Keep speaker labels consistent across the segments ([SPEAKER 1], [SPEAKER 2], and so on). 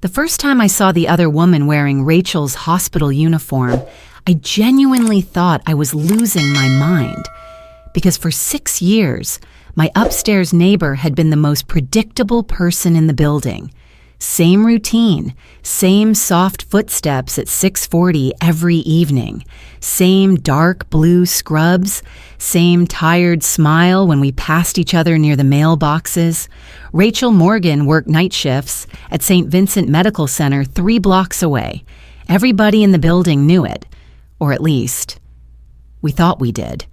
[SPEAKER 1] The first time I saw the other woman wearing Rachel's hospital uniform, I genuinely thought I was losing my mind. Because for 6 years, my upstairs neighbor had been the most predictable person in the building. Same routine, same soft footsteps at 6:40 every evening, same dark blue scrubs, same tired smile when we passed each other near the mailboxes. Rachel Morgan worked night shifts at St. Vincent Medical Center 3 blocks away. Everybody in the building knew it, or at least, we thought we did.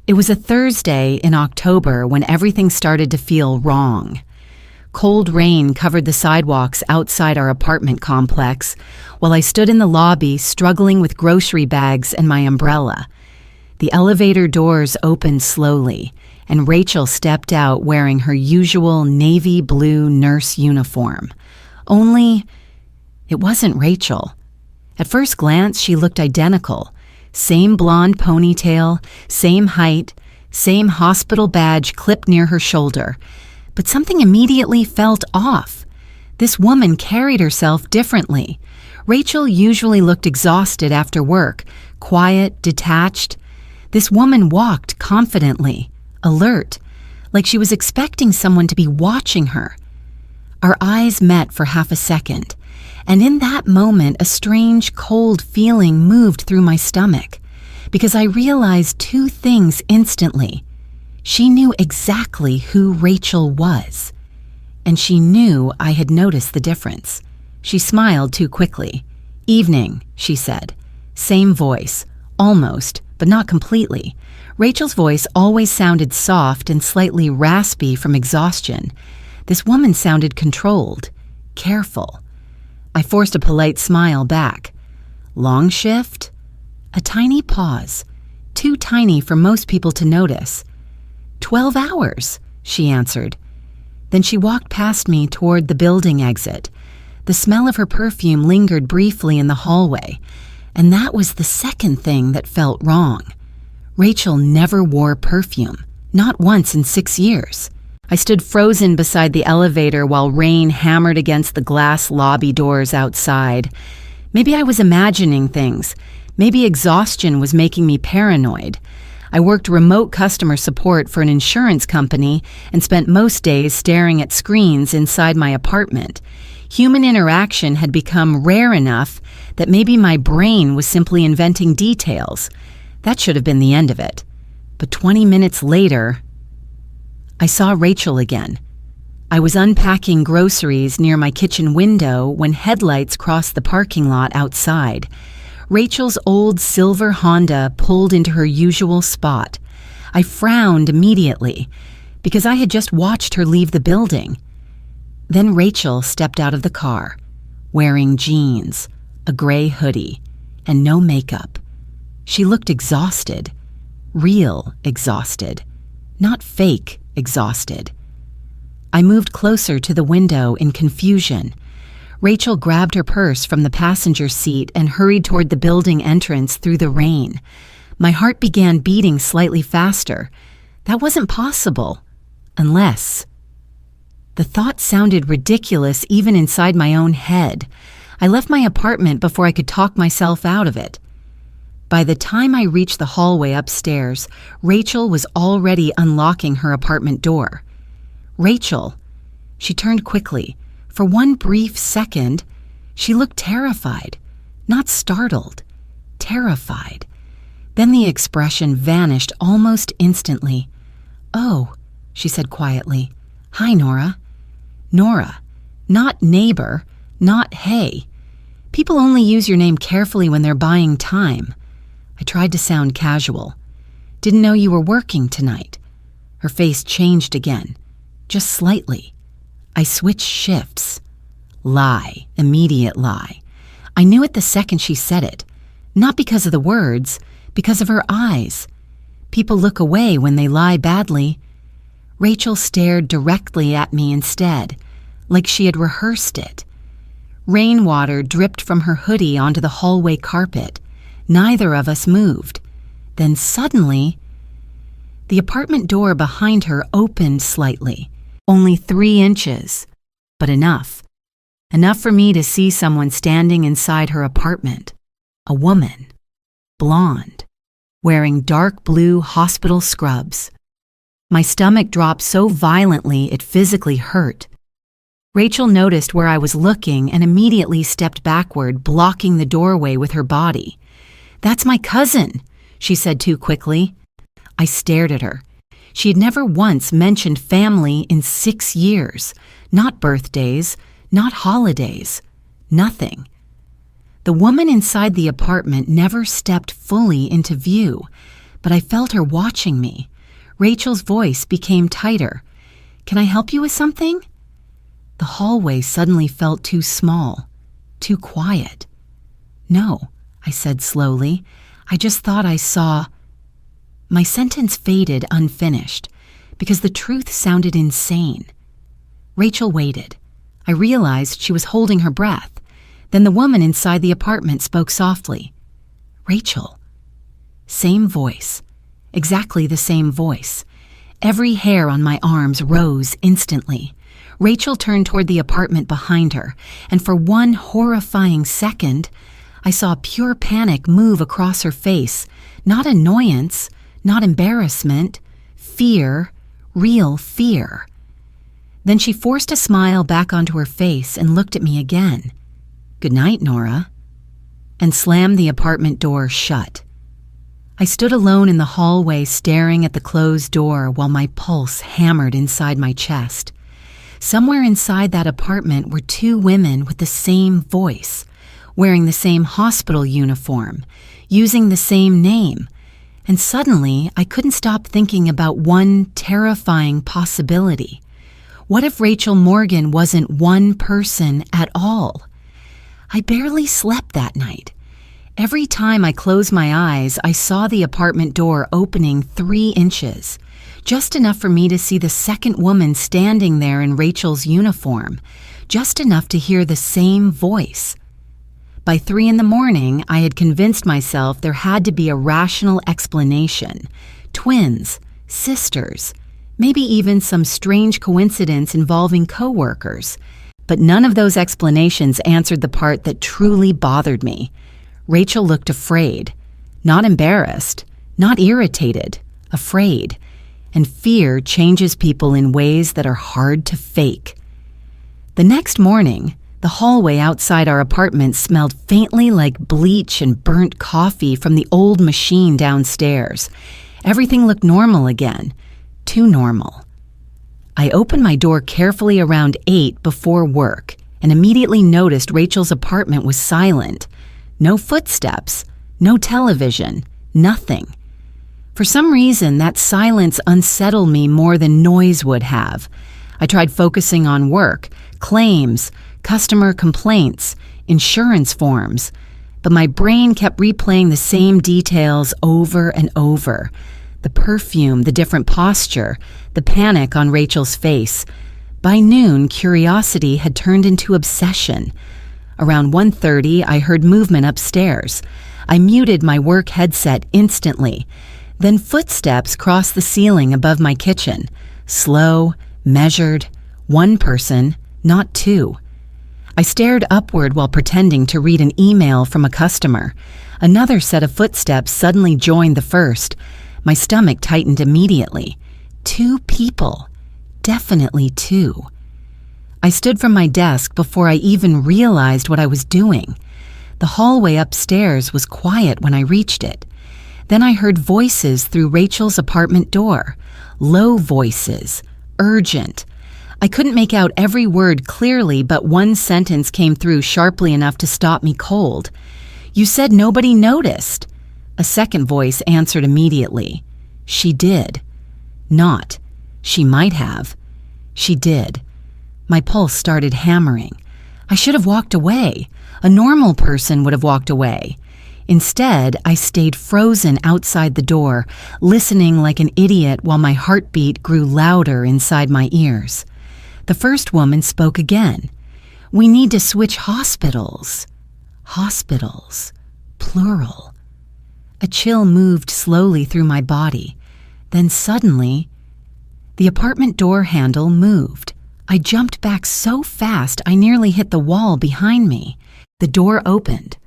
[SPEAKER 1] It was a Thursday in October when everything started to feel wrong. Cold rain covered the sidewalks outside our apartment complex, while I stood in the lobby struggling with grocery bags and my umbrella. The elevator doors opened slowly, and Rachel stepped out wearing her usual navy blue nurse uniform. Only, it wasn't Rachel. At first glance, she looked identical. Same blonde ponytail, same height, same hospital badge clipped near her shoulder. But something immediately felt off. This woman carried herself differently. Rachel usually looked exhausted after work, quiet, detached. This woman walked confidently, alert, like she was expecting someone to be watching her. Our eyes met for half a second, and in that moment a strange, cold feeling moved through my stomach, because I realized 2 things instantly. She knew exactly who Rachel was, and she knew I had noticed the difference. She smiled too quickly. "Evening," she said. Same voice, almost, but not completely. Rachel's voice always sounded soft and slightly raspy from exhaustion. This woman sounded controlled, careful. I forced a polite smile back. "Long shift?" A tiny pause, too tiny for most people to notice. 12 hours, she answered. Then she walked past me toward the building exit. The smell of her perfume lingered briefly in the hallway, and that was the second thing that felt wrong. Rachel never wore perfume, not once in 6 years. I stood frozen beside the elevator while rain hammered against the glass lobby doors outside. Maybe I was imagining things. Maybe exhaustion was making me paranoid. I worked remote customer support for an insurance company and spent most days staring at screens inside my apartment. Human interaction had become rare enough that maybe my brain was simply inventing details. That should have been the end of it. But 20 minutes later, I saw Rachel again. I was unpacking groceries near my kitchen window when headlights crossed the parking lot outside. Rachel's old silver Honda pulled into her usual spot. I frowned immediately because I had just watched her leave the building. Then Rachel stepped out of the car, wearing jeans, a gray hoodie, and no makeup. She looked exhausted, real exhausted, not fake exhausted. I moved closer to the window in confusion. Rachel grabbed her purse from the passenger seat and hurried toward the building entrance through the rain. My heart began beating slightly faster. That wasn't possible. Unless... The thought sounded ridiculous even inside my own head. I left my apartment before I could talk myself out of it. By the time I reached the hallway upstairs, Rachel was already unlocking her apartment door. Rachel. She turned quickly. For one brief second, she looked terrified, not startled, terrified. Then the expression vanished almost instantly. "Oh," she said quietly. "Hi, Nora." Nora, not neighbor, not hey. People only use your name carefully when they're buying time. I tried to sound casual. "Didn't know you were working tonight." Her face changed again, just slightly. I switched shifts. Lie, immediate lie. I knew it the second she said it. Not because of the words, because of her eyes. People look away when they lie badly. Rachel stared directly at me instead, like she had rehearsed it. Rainwater dripped from her hoodie onto the hallway carpet. Neither of us moved. Then suddenly, the apartment door behind her opened slightly. Only 3 inches, but enough. enough for me to see someone standing inside her apartment. A woman, blonde, wearing dark blue hospital scrubs. My stomach dropped so violently it physically hurt. Rachel noticed where I was looking and immediately stepped backward, blocking the doorway with her body. "That's my cousin," she said too quickly. I stared at her. She had never once mentioned family in 6 years. Not birthdays, not holidays, nothing. The woman inside the apartment never stepped fully into view, but I felt her watching me. Rachel's voice became tighter. "Can I help you with something?" The hallway suddenly felt too small, too quiet. "No," I said slowly. "I just thought I saw—" My sentence faded unfinished because the truth sounded insane. Rachel waited. I realized she was holding her breath. Then the woman inside the apartment spoke softly. "Rachel." Same voice. Exactly the same voice. Every hair on my arms rose instantly. Rachel turned toward the apartment behind her, and for one horrifying second, I saw pure panic move across her face. Not annoyance, not embarrassment, fear, real fear. Then she forced a smile back onto her face and looked at me again. "Good night, Nora," and slammed the apartment door shut. I stood alone in the hallway staring at the closed door while my pulse hammered inside my chest. Somewhere inside that apartment were 2 women with the same voice, wearing the same hospital uniform, using the same name, and suddenly I couldn't stop thinking about one terrifying possibility. What if Rachel Morgan wasn't one person at all? I barely slept that night. Every time I closed my eyes, I saw the apartment door opening 3 inches, just enough for me to see the second woman standing there in Rachel's uniform, just enough to hear the same voice. By 3 in the morning, I had convinced myself there had to be a rational explanation. Twins, sisters, maybe even some strange coincidence involving coworkers. But none of those explanations answered the part that truly bothered me. Rachel looked afraid, not embarrassed, not irritated, afraid. And fear changes people in ways that are hard to fake. The next morning, the hallway outside our apartment smelled faintly like bleach and burnt coffee from the old machine downstairs. Everything looked normal again, too normal. I opened my door carefully around 8 before work and immediately noticed Rachel's apartment was silent. No footsteps, no television, nothing. For some reason, that silence unsettled me more than noise would have. I tried focusing on work, claims, customer complaints, insurance forms, but my brain kept replaying the same details over and over. The perfume, the different posture, the panic on Rachel's face. By noon, curiosity had turned into obsession. Around 1:30, I heard movement upstairs. I muted my work headset instantly. Then footsteps crossed the ceiling above my kitchen. Slow, measured, 1 person, not 2. I stared upward while pretending to read an email from a customer. Another set of footsteps suddenly joined the first. My stomach tightened immediately. 2 people. Definitely 2. I stood from my desk before I even realized what I was doing. The hallway upstairs was quiet when I reached it. Then I heard voices through Rachel's apartment door. Low voices, urgent. I couldn't make out every word clearly, but one sentence came through sharply enough to stop me cold. "You said nobody noticed." A second voice answered immediately. She did. Not. She might have. She did. My pulse started hammering. I should have walked away. A normal person would have walked away. Instead, I stayed frozen outside the door, listening like an idiot while my heartbeat grew louder inside my ears. The first woman spoke again. "We need to switch hospitals." Hospitals. Plural. A chill moved slowly through my body. Then suddenly, the apartment door handle moved. I jumped back so fast I nearly hit the wall behind me. The door opened.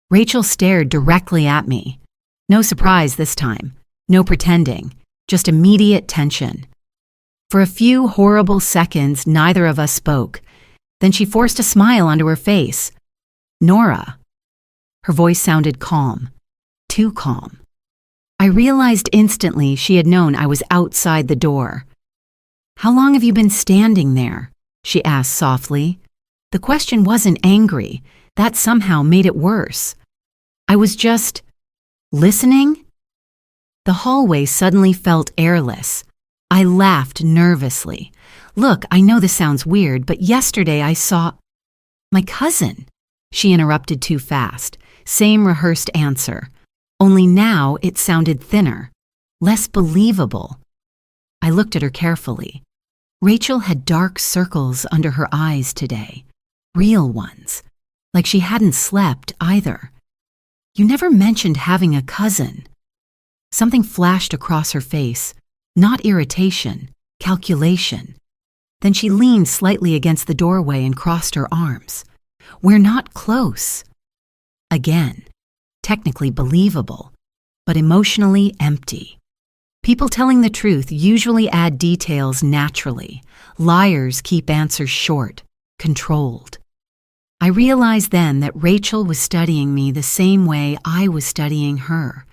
[SPEAKER 1] Rachel stared directly at me. No surprise this time. No pretending. Just immediate tension. For a few horrible seconds, neither of us spoke. Then she forced a smile onto her face. "Nora." Her voice sounded calm. Too calm. I realized instantly she had known I was outside the door. "How long have you been standing there?" she asked softly. The question wasn't angry. That somehow made it worse. I was just listening. The hallway suddenly felt airless. I laughed nervously. "Look, I know this sounds weird, but yesterday I saw—" "My cousin," she interrupted too fast. Same rehearsed answer. Only now it sounded thinner, less believable. I looked at her carefully. Rachel had dark circles under her eyes today. Real ones. Like she hadn't slept either. "You never mentioned having a cousin." Something flashed across her face. Not irritation, calculation. Then she leaned slightly against the doorway and crossed her arms. "We're not close." Again, technically believable, but emotionally empty. People telling the truth usually add details naturally. Liars keep answers short, controlled. I realized then that Rachel was studying me the same way I was studying her,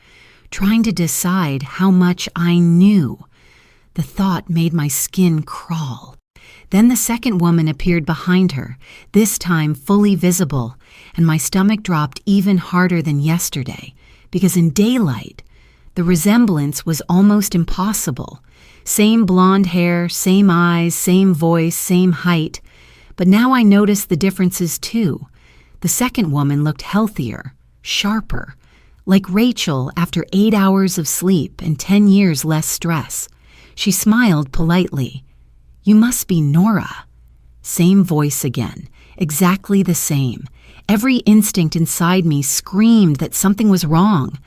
[SPEAKER 1] trying to decide how much I knew. The thought made my skin crawl. Then the second woman appeared behind her, this time fully visible, and my stomach dropped even harder than yesterday, because in daylight, the resemblance was almost impossible. Same blonde hair, same eyes, same voice, same height. But now I noticed the differences too. The second woman looked healthier, sharper, like Rachel after 8 hours of sleep and 10 years less stress. She smiled politely. "You must be Nora." Same voice again, exactly the same. Every instinct inside me screamed that something was wrong.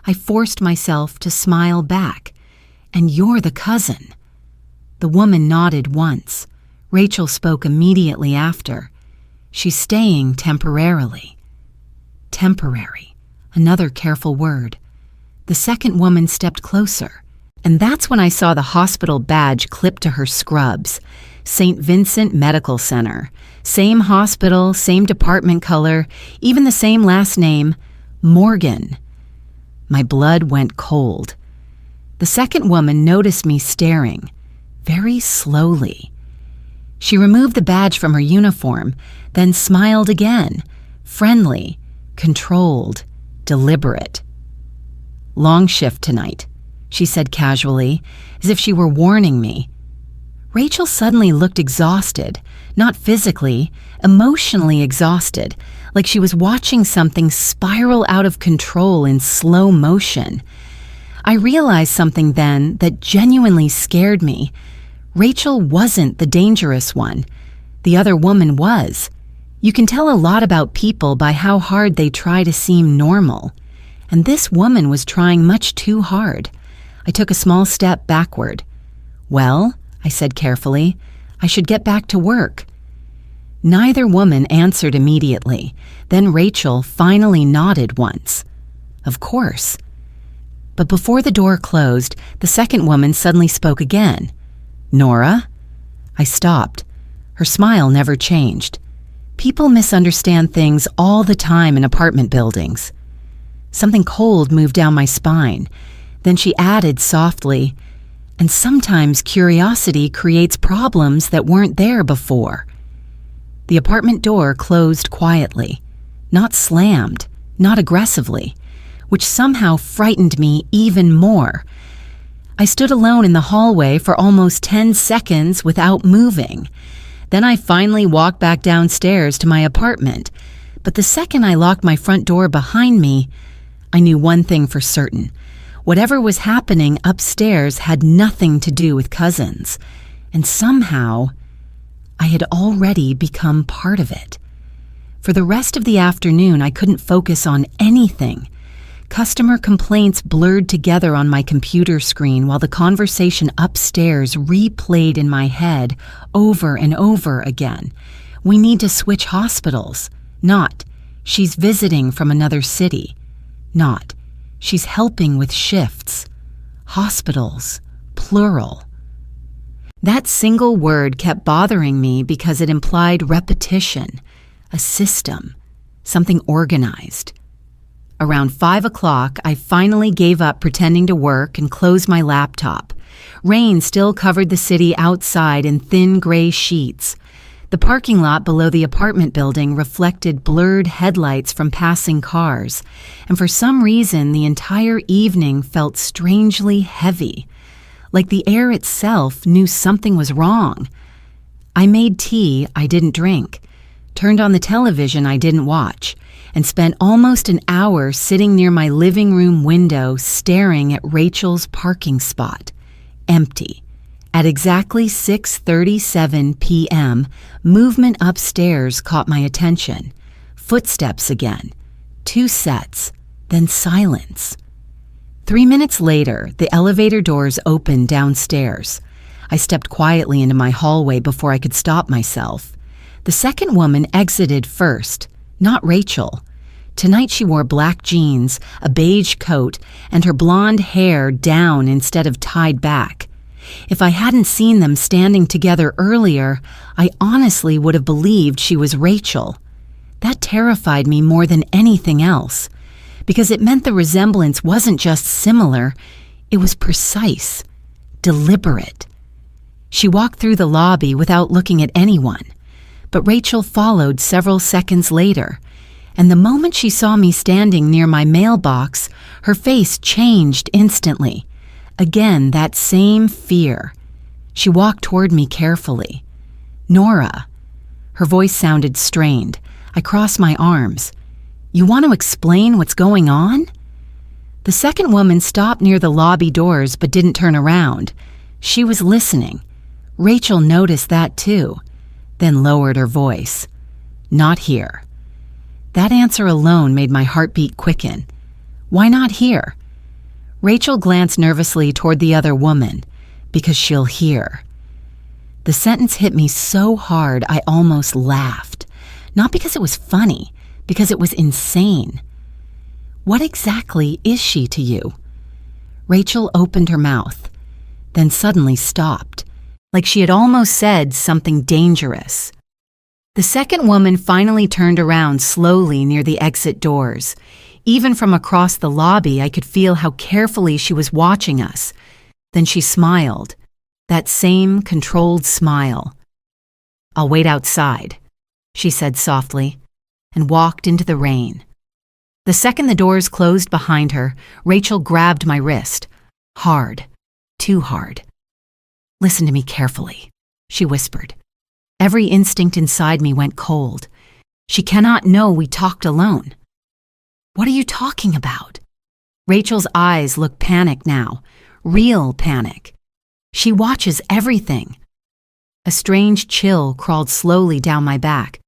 [SPEAKER 1] I forced myself to smile back. "And you're the cousin." The woman nodded once. Rachel spoke immediately after. "She's staying temporarily." Temporary. Another careful word. The second woman stepped closer. And that's when I saw the hospital badge clipped to her scrubs. St. Vincent Medical Center. Same hospital, same department color, even the same last name, Morgan. My blood went cold. The second woman noticed me staring, very slowly. She removed the badge from her uniform, then smiled again, friendly, controlled, deliberate. "Long shift tonight," she said casually, as if she were warning me. Rachel suddenly looked exhausted, not physically, emotionally exhausted, like she was watching something spiral out of control in slow motion. I realized something then that genuinely scared me. Rachel wasn't the dangerous one. The other woman was. You can tell a lot about people by how hard they try to seem normal. And this woman was trying much too hard. I took a small step backward. "Well," I said carefully, "I should get back to work." Neither woman answered immediately. Then Rachel finally nodded once. "Of course." But before the door closed, the second woman suddenly spoke again. "Nora?" I stopped. Her smile never changed. People misunderstand things all the time in apartment buildings. Something cold moved down my spine. Then she added softly, "And sometimes curiosity creates problems that weren't there before." The apartment door closed quietly, not slammed, not aggressively, which somehow frightened me even more. I stood alone in the hallway for almost 10 seconds without moving. Then I finally walked back downstairs to my apartment. But the second I locked my front door behind me, I knew one thing for certain. Whatever was happening upstairs had nothing to do with cousins. And somehow, I had already become part of it. For the rest of the afternoon, I couldn't focus on anything. Customer complaints blurred together on my computer screen while the conversation upstairs replayed in my head over and over again. We need to switch hospitals. Not, she's visiting from another city. Not, she's helping with shifts. Hospitals, plural. That single word kept bothering me because it implied repetition, a system, something organized. Around 5 o'clock, I finally gave up pretending to work and closed my laptop. Rain still covered the city outside in thin gray sheets. The parking lot below the apartment building reflected blurred headlights from passing cars, and for some reason the entire evening felt strangely heavy, like the air itself knew something was wrong. I made tea I didn't drink, turned on the television I didn't watch, and spent almost an hour sitting near my living room window staring at Rachel's parking spot, empty. At exactly 6:37 p.m., movement upstairs caught my attention. Footsteps again. 2 sets, then silence. 3 minutes later, the elevator doors opened downstairs. I stepped quietly into my hallway before I could stop myself. The second woman exited first, not Rachel. Tonight she wore black jeans, a beige coat, and her blonde hair down instead of tied back. If I hadn't seen them standing together earlier, I honestly would have believed she was Rachel. That terrified me more than anything else, because it meant the resemblance wasn't just similar, it was precise, deliberate. She walked through the lobby without looking at anyone, but Rachel followed several seconds later, and the moment she saw me standing near my mailbox, her face changed instantly. Again, that same fear. She walked toward me carefully. Nora. Her voice sounded strained. I crossed my arms. You want to explain what's going on? The second woman stopped near the lobby doors but didn't turn around. She was listening. Rachel noticed that too, then lowered her voice. Not here. That answer alone made my heartbeat quicken. Why not here? Rachel glanced nervously toward the other woman. Because she'll hear. The sentence hit me so hard I almost laughed. Not because it was funny, because it was insane. What exactly is she to you? Rachel opened her mouth, then suddenly stopped, like she had almost said something dangerous. The second woman finally turned around slowly near the exit doors. Even from across the lobby, I could feel how carefully she was watching us. Then she smiled, that same controlled smile. I'll wait outside, she said softly, and walked into the rain. The second the doors closed behind her, Rachel grabbed my wrist. Hard, too hard. Listen to me carefully, she whispered. Every instinct inside me went cold. She cannot know we talked alone. What are you talking about? Rachel's eyes look panicked now, real panic. She watches everything. A strange chill crawled slowly down my back.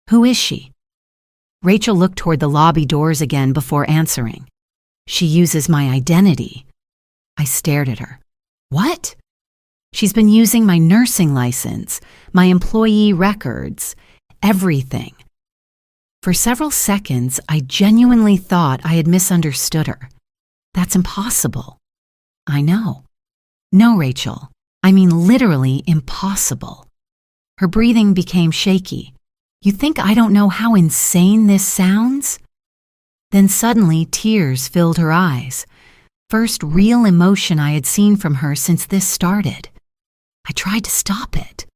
[SPEAKER 1] Who is she? Rachel looked toward the lobby doors again before answering. She uses my identity. I stared at her. What? She's been using my nursing license, my employee records, everything. For several seconds, I genuinely thought I had misunderstood her. That's impossible. I know. No, Rachel. I mean literally impossible. Her breathing became shaky. You think I don't know how insane this sounds? Then suddenly tears filled her eyes. First real emotion I had seen from her since this started. I tried to stop it.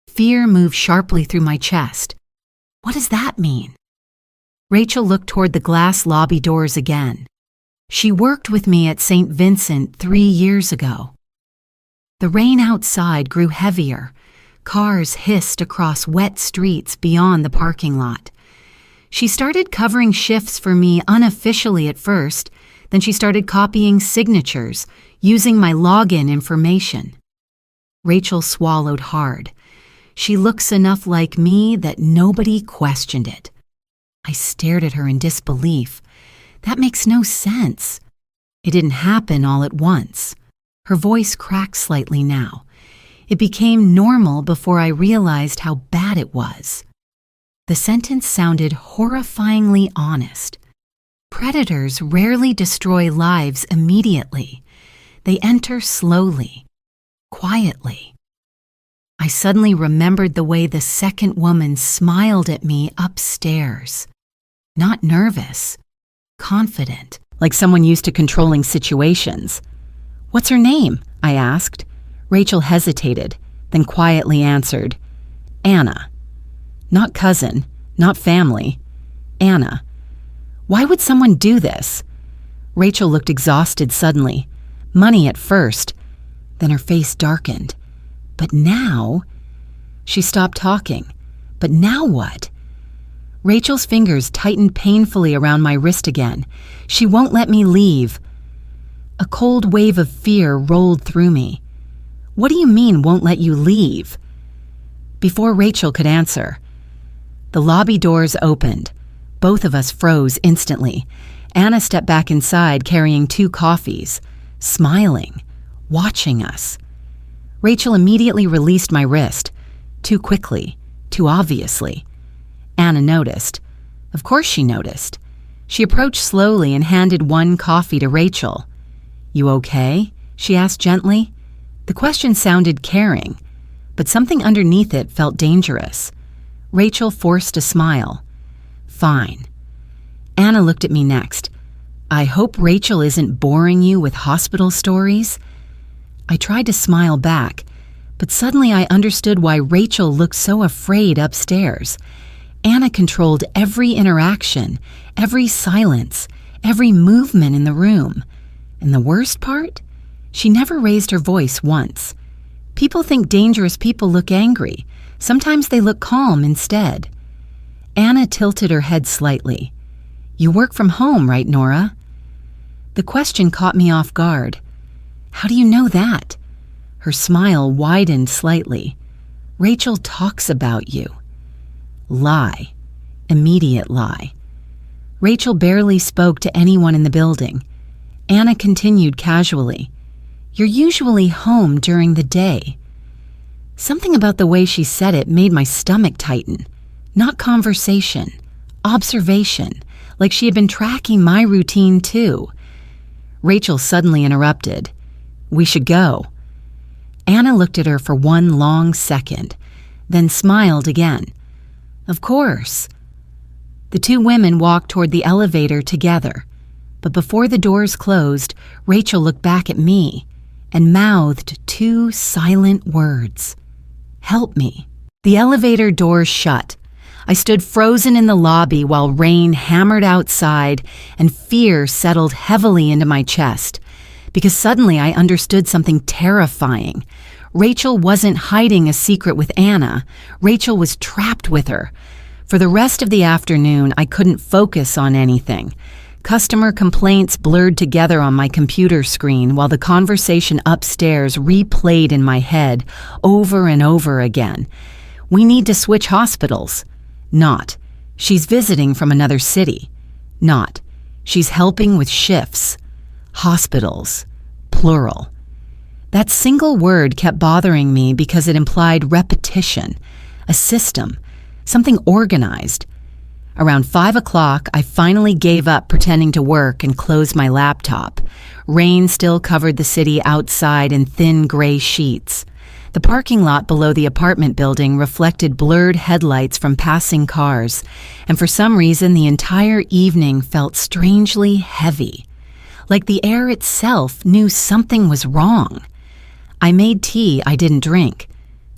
[SPEAKER 1] Fear moved sharply through my chest. What does that mean? Rachel looked toward the glass lobby doors again. She worked with me at St. Vincent 3 years ago. The rain outside grew heavier. Cars hissed across wet streets beyond the parking lot. She started covering shifts for me unofficially at first, then she started copying signatures, using my login information. Rachel swallowed hard. She looks enough like me that nobody questioned it. I stared at her in disbelief. That makes no sense. It didn't happen all at once. Her voice cracked slightly now. It became normal before I realized how bad it was. The sentence sounded horrifyingly honest. Predators rarely destroy lives immediately. They enter slowly, quietly. I suddenly remembered the way the second woman smiled at me upstairs. Not nervous, confident, like someone used to controlling situations. "What's her name?" I asked. Rachel hesitated, then quietly answered, "Anna." Not cousin, not family. Anna. Why would someone do this? Rachel looked exhausted suddenly. Money at first. Then her face darkened. But now... She stopped talking. But now what? Rachel's fingers tightened painfully around my wrist again. She won't let me leave. A cold wave of fear rolled through me. What do you mean, won't let you leave? Before Rachel could answer, the lobby doors opened. Both of us froze instantly. Anna stepped back inside carrying 2 coffees, smiling, watching us. Rachel immediately released my wrist. Too quickly, too obviously. Anna noticed. Of course she noticed. She approached slowly and handed 1 coffee to Rachel. "You okay?" she asked gently. The question sounded caring, but something underneath it felt dangerous. Rachel forced a smile. "Fine." Anna looked at me next. "I hope Rachel isn't boring you with hospital stories." I tried to smile back, but suddenly I understood why Rachel looked so afraid upstairs. Anna controlled every interaction, every silence, every movement in the room. And the worst part? She never raised her voice once. People think dangerous people look angry. Sometimes they look calm instead. Anna tilted her head slightly. "You work from home, right, Nora?" The question caught me off guard. "How do you know that?" Her smile widened slightly. "Rachel talks about you." Lie. Immediate lie. Rachel barely spoke to anyone in the building. Anna continued casually. "You're usually home during the day." Something about the way she said it made my stomach tighten. Not conversation, observation, like she had been tracking my routine too. Rachel suddenly interrupted. "We should go." Anna looked at her for 1 long second, then smiled again. "Of course." The 2 women walked toward the elevator together, but before the doors closed, Rachel looked back at me and mouthed 2 silent words. "Help me." The elevator doors shut. I stood frozen in the lobby while rain hammered outside and fear settled heavily into my chest, because suddenly I understood something terrifying. Rachel wasn't hiding a secret with Anna. Rachel was trapped with her. For the rest of the afternoon, I couldn't focus on anything. Customer complaints blurred together on my computer screen while the conversation upstairs replayed in my head over and over again. "We need to switch hospitals." Not, "She's visiting from another city." Not, "She's helping with shifts." Hospitals. Plural. That single word kept bothering me because it implied repetition, a system, something organized. Around 5 o'clock, I finally gave up pretending to work and closed my laptop. Rain still covered the city outside in thin gray sheets. The parking lot below the apartment building reflected blurred headlights from passing cars, and for some reason the entire evening felt strangely heavy, like the air itself knew something was wrong. I made tea I didn't drink,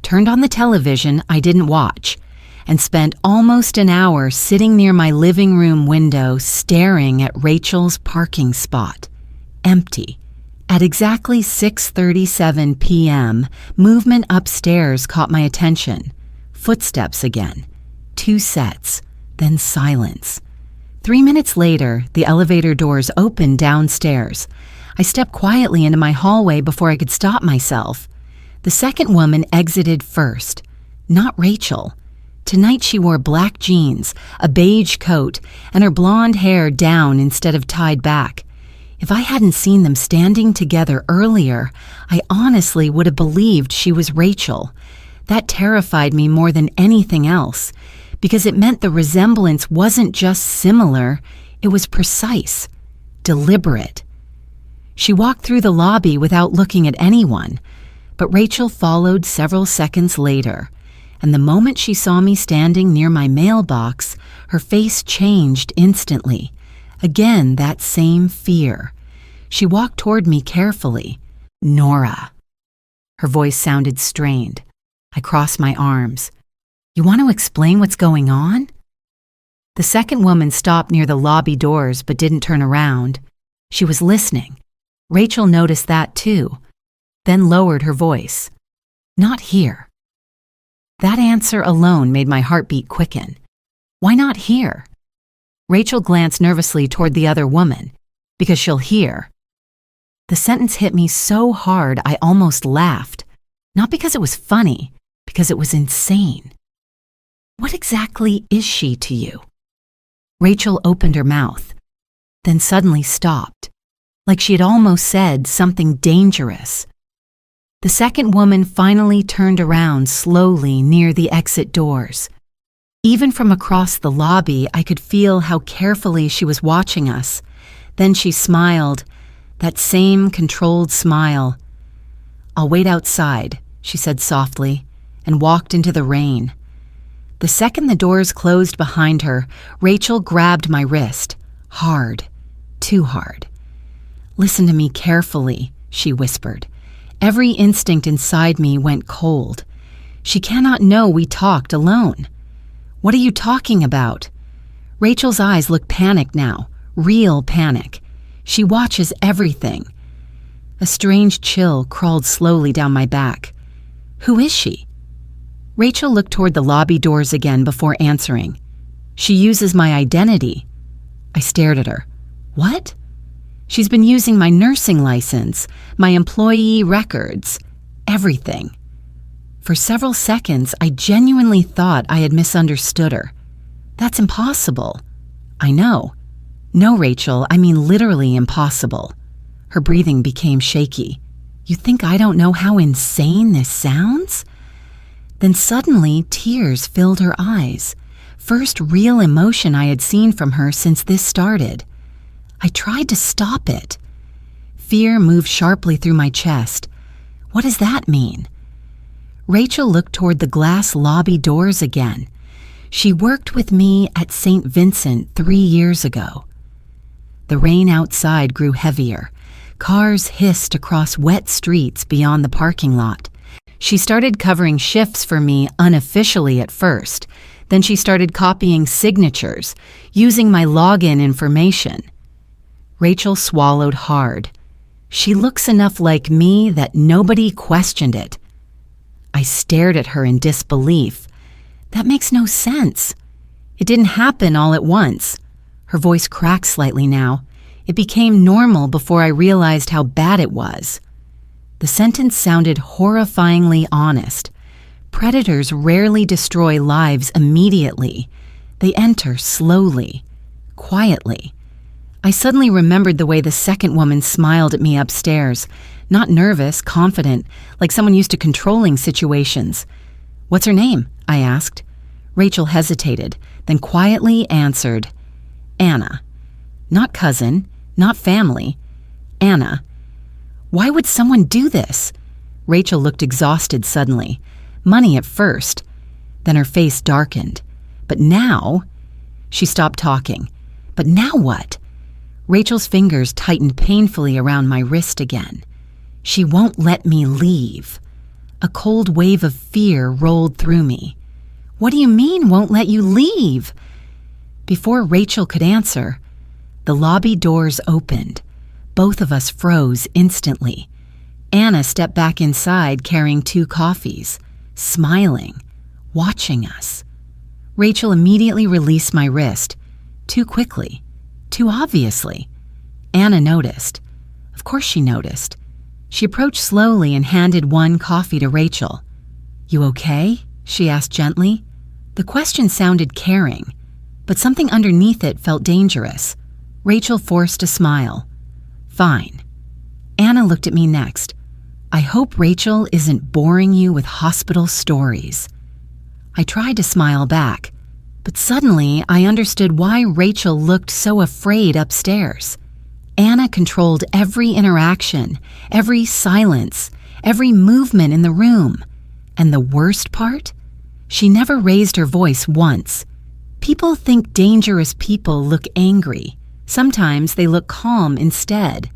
[SPEAKER 1] turned on the television I didn't watch, and spent almost an hour sitting near my living room window staring at Rachel's parking spot. Empty. At exactly 6:37 p.m., movement upstairs caught my attention. Footsteps again. 2 sets, then silence. 3 minutes later, the elevator doors opened downstairs. I stepped quietly into my hallway before I could stop myself. The second woman exited first. Not Rachel. Tonight she wore black jeans, a beige coat, and her blonde hair down instead of tied back. If I hadn't seen them standing together earlier, I honestly would have believed she was Rachel. That terrified me more than anything else, because it meant the resemblance wasn't just similar, it was precise, deliberate. She walked through the lobby without looking at anyone, but Rachel followed several seconds later, and the moment she saw me standing near my mailbox, her face changed instantly. Again, that same fear. She walked toward me carefully. "Nora." Her voice sounded strained. I crossed my arms. "You want to explain what's going on?" The second woman stopped near the lobby doors but didn't turn around. She was listening. Rachel noticed that too, then lowered her voice. "Not here." That answer alone made my heartbeat quicken. Why not here? Rachel glanced nervously toward the other woman. "Because she'll hear." The sentence hit me so hard I almost laughed. Not because it was funny, because it was insane. "What exactly is she to you?" Rachel opened her mouth, then suddenly stopped, like she had almost said something dangerous. The second woman finally turned around slowly near the exit doors. Even from across the lobby, I could feel how carefully she was watching us. Then she smiled, that same controlled smile. "I'll wait outside," she said softly, and walked into the rain. The second the doors closed behind her, Rachel grabbed my wrist. Hard. Too hard. "Listen to me carefully," she whispered. Every instinct inside me went cold. She cannot know we talked alone. "What are you talking about?" Rachel's eyes look panicked now, real panic. She watches everything. A strange chill crawled slowly down my back. "Who is she?" Rachel looked toward the lobby doors again before answering. "She uses my identity." I stared at her. "What?" "She's been using my nursing license, my employee records, everything." For several seconds, I genuinely thought I had misunderstood her. "That's impossible." "I know." "No, Rachel, I mean literally impossible." Her breathing became shaky. "You think I don't know how insane this sounds?" Then suddenly, tears filled her eyes. First real emotion I had seen from her since this started. I tried to stop it. Fear moved sharply through my chest. What does that mean? Rachel looked toward the glass lobby doors again. She worked with me at St. Vincent 3 years ago. The rain outside grew heavier. Cars hissed across wet streets beyond the parking lot. She started covering shifts for me unofficially at first. Then she started copying signatures, using my login information. Rachel swallowed hard. She looks enough like me that nobody questioned it. I stared at her in disbelief. That makes no sense. It didn't happen all at once. Her voice cracked slightly now. It became normal before I realized how bad it was. The sentence sounded horrifyingly honest. Predators rarely destroy lives immediately. They enter slowly, quietly. I suddenly remembered the way the second woman smiled at me upstairs, not nervous, confident, like someone used to controlling situations. "What's her name?" I asked. Rachel hesitated, then quietly answered, "Anna." Not cousin, not family. Anna. Why would someone do this? Rachel looked exhausted suddenly. Money at first. Then her face darkened. But now... She stopped talking. But now what? Rachel's fingers tightened painfully around my wrist again. She won't let me leave. A cold wave of fear rolled through me. What do you mean, won't let you leave? Before Rachel could answer, the lobby doors opened. Both of us froze instantly. Anna stepped back inside carrying 2 coffees, smiling, watching us. Rachel immediately released my wrist, too quickly. Too obviously. Anna noticed. Of course she noticed. She approached slowly and handed 1 coffee to Rachel. "You okay?" she asked gently. The question sounded caring, but something underneath it felt dangerous. Rachel forced a smile. Fine. Anna looked at me next. I hope Rachel isn't boring you with hospital stories. I tried to smile back, but suddenly I understood why Rachel looked so afraid upstairs. Anna controlled every interaction, every silence, every movement in the room. And the worst part? She never raised her voice once. People think dangerous people look angry. Sometimes they look calm instead.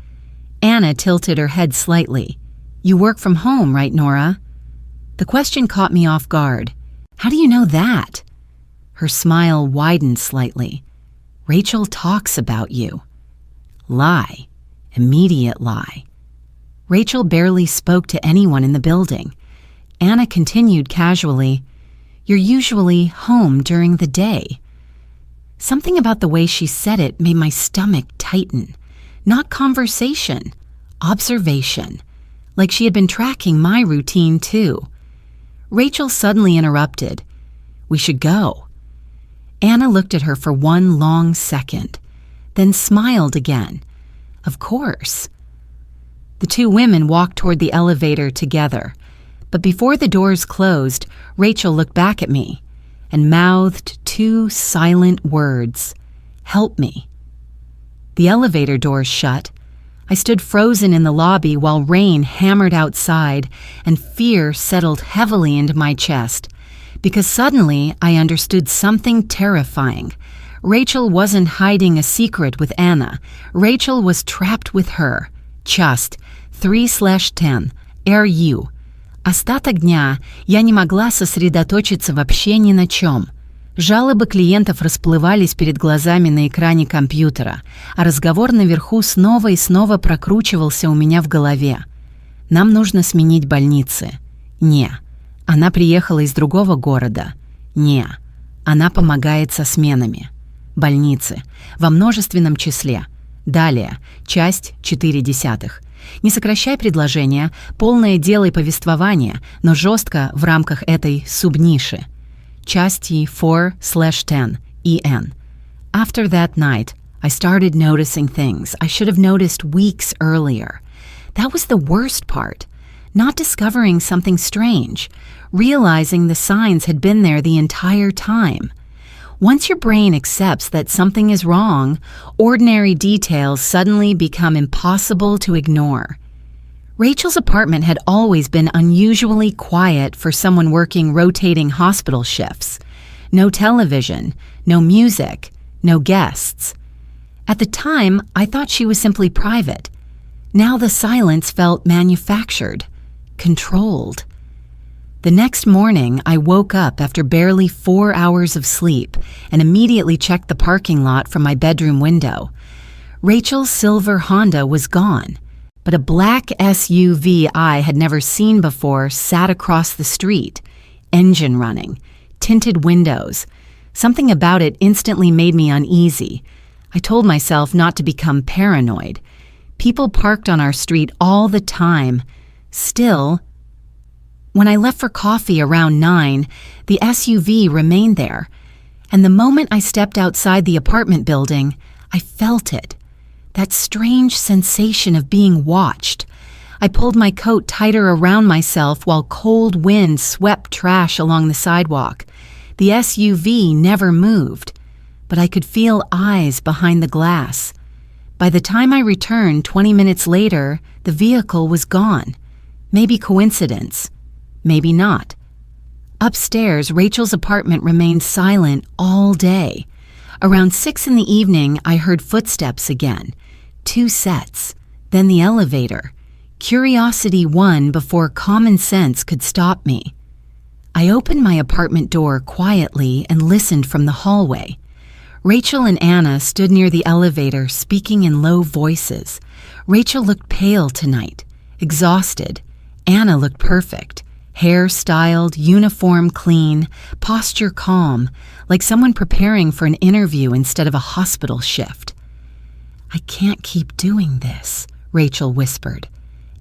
[SPEAKER 1] Anna tilted her head slightly. You work from home, right, Nora? The question caught me off guard. How do you know that? Her smile widened slightly. Rachel talks about you. Lie. Immediate lie. Rachel barely spoke to anyone in the building. Anna continued casually, You're usually home during the day. Something about the way she said it made my stomach tighten. Not conversation, observation. Like she had been tracking my routine too. Rachel suddenly interrupted. We should go. Anna looked at her for one long second, then smiled again. Of course. The two women walked toward the elevator together, but before the doors closed, Rachel looked back at me and mouthed two silent words. Help me. The elevator doors shut. I stood frozen in the lobby while rain hammered outside and fear settled heavily into my chest. Because suddenly I understood something terrifying. Rachel wasn't hiding a secret with Anna. Rachel was trapped with her. Часть 3/10. RU. Остаток дня я не могла сосредоточиться вообще ни на чем. Жалобы клиентов расплывались перед глазами на экране компьютера, а разговор наверху снова и снова прокручивался у меня в голове. Нам нужно сменить больницы. Не. Она приехала из другого города. Не. Она помогает со сменами. Больницы. Во множественном числе. Далее. Часть 4/10. Не сокращай предложение, полное делай повествование, но жестко в рамках этой субниши. Части 4/10. EN. After that night, I started noticing things I should have noticed weeks earlier. That was the worst part. Not discovering something strange, realizing the signs had been there the entire time. Once your brain accepts that something is wrong, ordinary details suddenly become impossible to ignore. Rachel's apartment had always been unusually quiet for someone working rotating hospital shifts. No television, no music, no guests. At the time, I thought she was simply private. Now the silence felt manufactured, controlled. The next morning, I woke up after barely 4 hours of sleep and immediately checked the parking lot from my bedroom window. Rachel's silver Honda was gone, but a black SUV I had never seen before sat across the street, engine running, tinted windows. Something about it instantly made me uneasy. I told myself not to become paranoid. People parked on our street all the time. Still, when I left for coffee around 9, the SUV remained there. And the moment I stepped outside the apartment building, I felt it. That strange sensation of being watched. I pulled my coat tighter around myself while cold wind swept trash along the sidewalk. The SUV never moved, but I could feel eyes behind the glass. By the time I returned 20 minutes later, the vehicle was gone. Maybe coincidence. Maybe not. Upstairs, Rachel's apartment remained silent all day. Around 6 in the evening, I heard footsteps again. 2 sets, then the elevator. Curiosity won before common sense could stop me. I opened my apartment door quietly and listened from the hallway. Rachel and Anna stood near the elevator, speaking in low voices. Rachel looked pale tonight, exhausted. Anna looked perfect. Hair styled, uniform clean, posture calm, like someone preparing for an interview instead of a hospital shift. I can't keep doing this, Rachel whispered.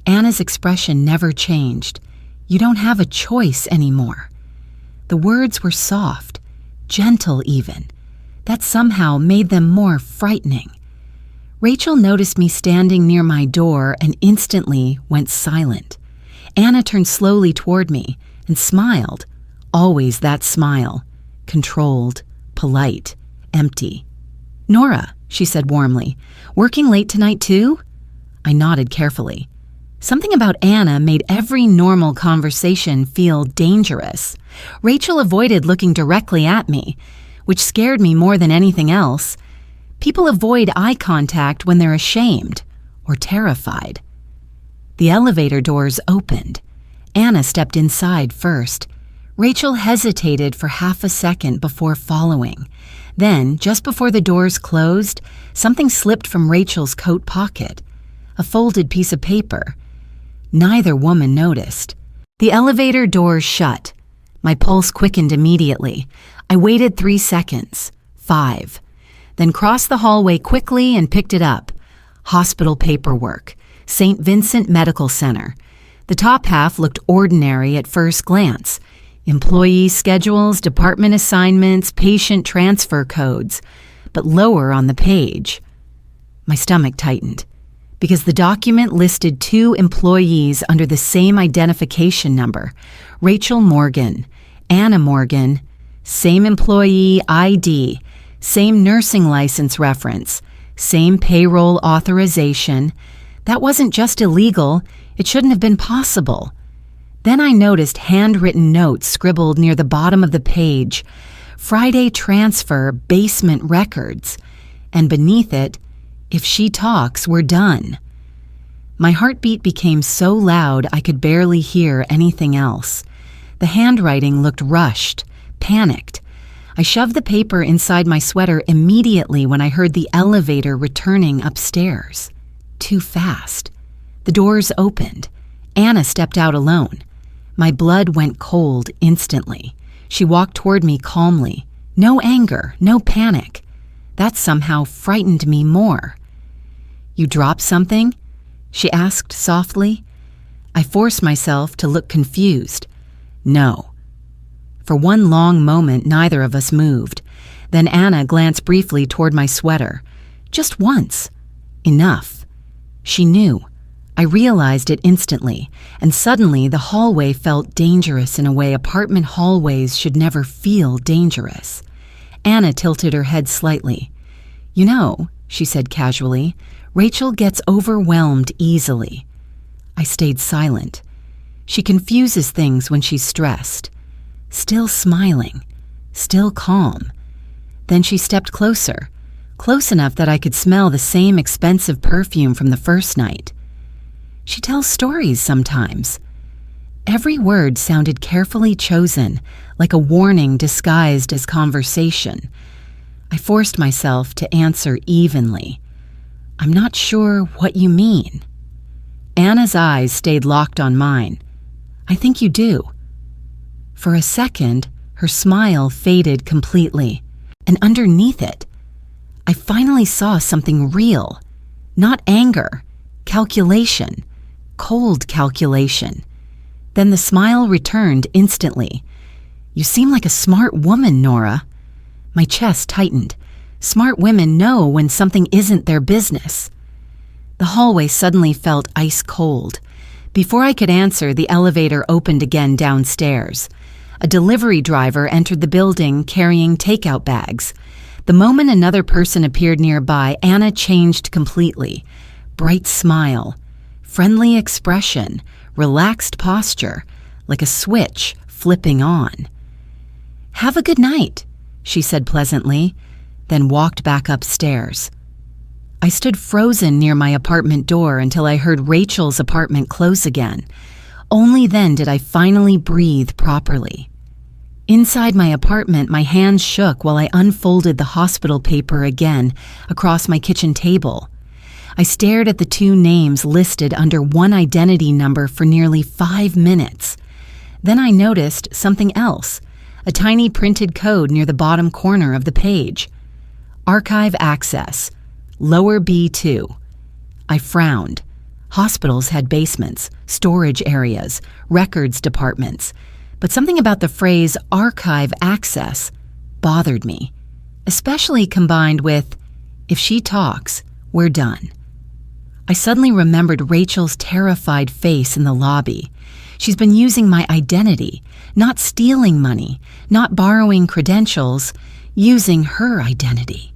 [SPEAKER 1] Anna's expression never changed. You don't have a choice anymore. The words were soft, gentle even. That somehow made them more frightening. Rachel noticed me standing near my door and instantly went silent. Anna turned slowly toward me and smiled. Always that smile. Controlled, polite, empty. "Nora," she said warmly, "working late tonight too?" I nodded carefully. Something about Anna made every normal conversation feel dangerous. Rachel avoided looking directly at me, which scared me more than anything else. People avoid eye contact when they're ashamed or terrified. The elevator doors opened. Anna stepped inside first. Rachel hesitated for half a second before following. Then, just before the doors closed, something slipped from Rachel's coat pocket. A folded piece of paper. Neither woman noticed. The elevator doors shut. My pulse quickened immediately. I waited 3 seconds, 5, then crossed the hallway quickly and picked it up. Hospital paperwork. St. Vincent Medical Center. The top half looked ordinary at first glance. Employee schedules, department assignments, patient transfer codes. But lower on the page, my stomach tightened, because the document listed 2 employees under the same identification number, Rachel Morgan, Anna Morgan, same employee ID, same nursing license reference, same payroll authorization. That wasn't just illegal, it shouldn't have been possible. Then I noticed handwritten notes scribbled near the bottom of the page, Friday transfer basement records, and beneath it, if she talks, we're done. My heartbeat became so loud I could barely hear anything else. The handwriting looked rushed, panicked. I shoved the paper inside my sweater immediately when I heard the elevator returning upstairs. Too fast. The doors opened. Anna stepped out alone. My blood went cold instantly. She walked toward me calmly. No anger, no panic. That somehow frightened me more. "You dropped something?" she asked softly. I forced myself to look confused. No. For one long moment, neither of us moved. Then Anna glanced briefly toward my sweater. Just once. Enough. She knew. I realized it instantly, and suddenly the hallway felt dangerous in a way apartment hallways should never feel dangerous. Anna tilted her head slightly. "You know," she said casually, "Rachel gets overwhelmed easily." I stayed silent. She confuses things when she's stressed. Still smiling, still calm. Then she stepped closer, close enough that I could smell the same expensive perfume from the first night. She tells stories sometimes. Every word sounded carefully chosen, like a warning disguised as conversation. I forced myself to answer evenly. "I'm not sure what you mean." Anna's eyes stayed locked on mine. "I think you do." For a second, her smile faded completely, and underneath it, I finally saw something real. Not anger, calculation, cold calculation. Then the smile returned instantly. "You seem like a smart woman, Nora." My chest tightened. Smart women know when something isn't their business. The hallway suddenly felt ice cold. Before I could answer, the elevator opened again downstairs. A delivery driver entered the building carrying takeout bags. The moment another person appeared nearby, Anna changed completely. Bright smile, friendly expression, relaxed posture, like a switch flipping on. "Have a good night," she said pleasantly, then walked back upstairs. I stood frozen near my apartment door until I heard Rachel's apartment close again. Only then did I finally breathe properly. Inside my apartment, my hands shook while I unfolded the hospital paper again across my kitchen table. I stared at the 2 names listed under one identity number for nearly 5 minutes. Then I noticed something else, a tiny printed code near the bottom corner of the page. Archive access, lower B2. I frowned. Hospitals had basements, storage areas, records departments, but something about the phrase archive access bothered me, especially combined with, if she talks, we're done. I suddenly remembered Rachel's terrified face in the lobby. She's been using my identity, not stealing money, not borrowing credentials, using her identity.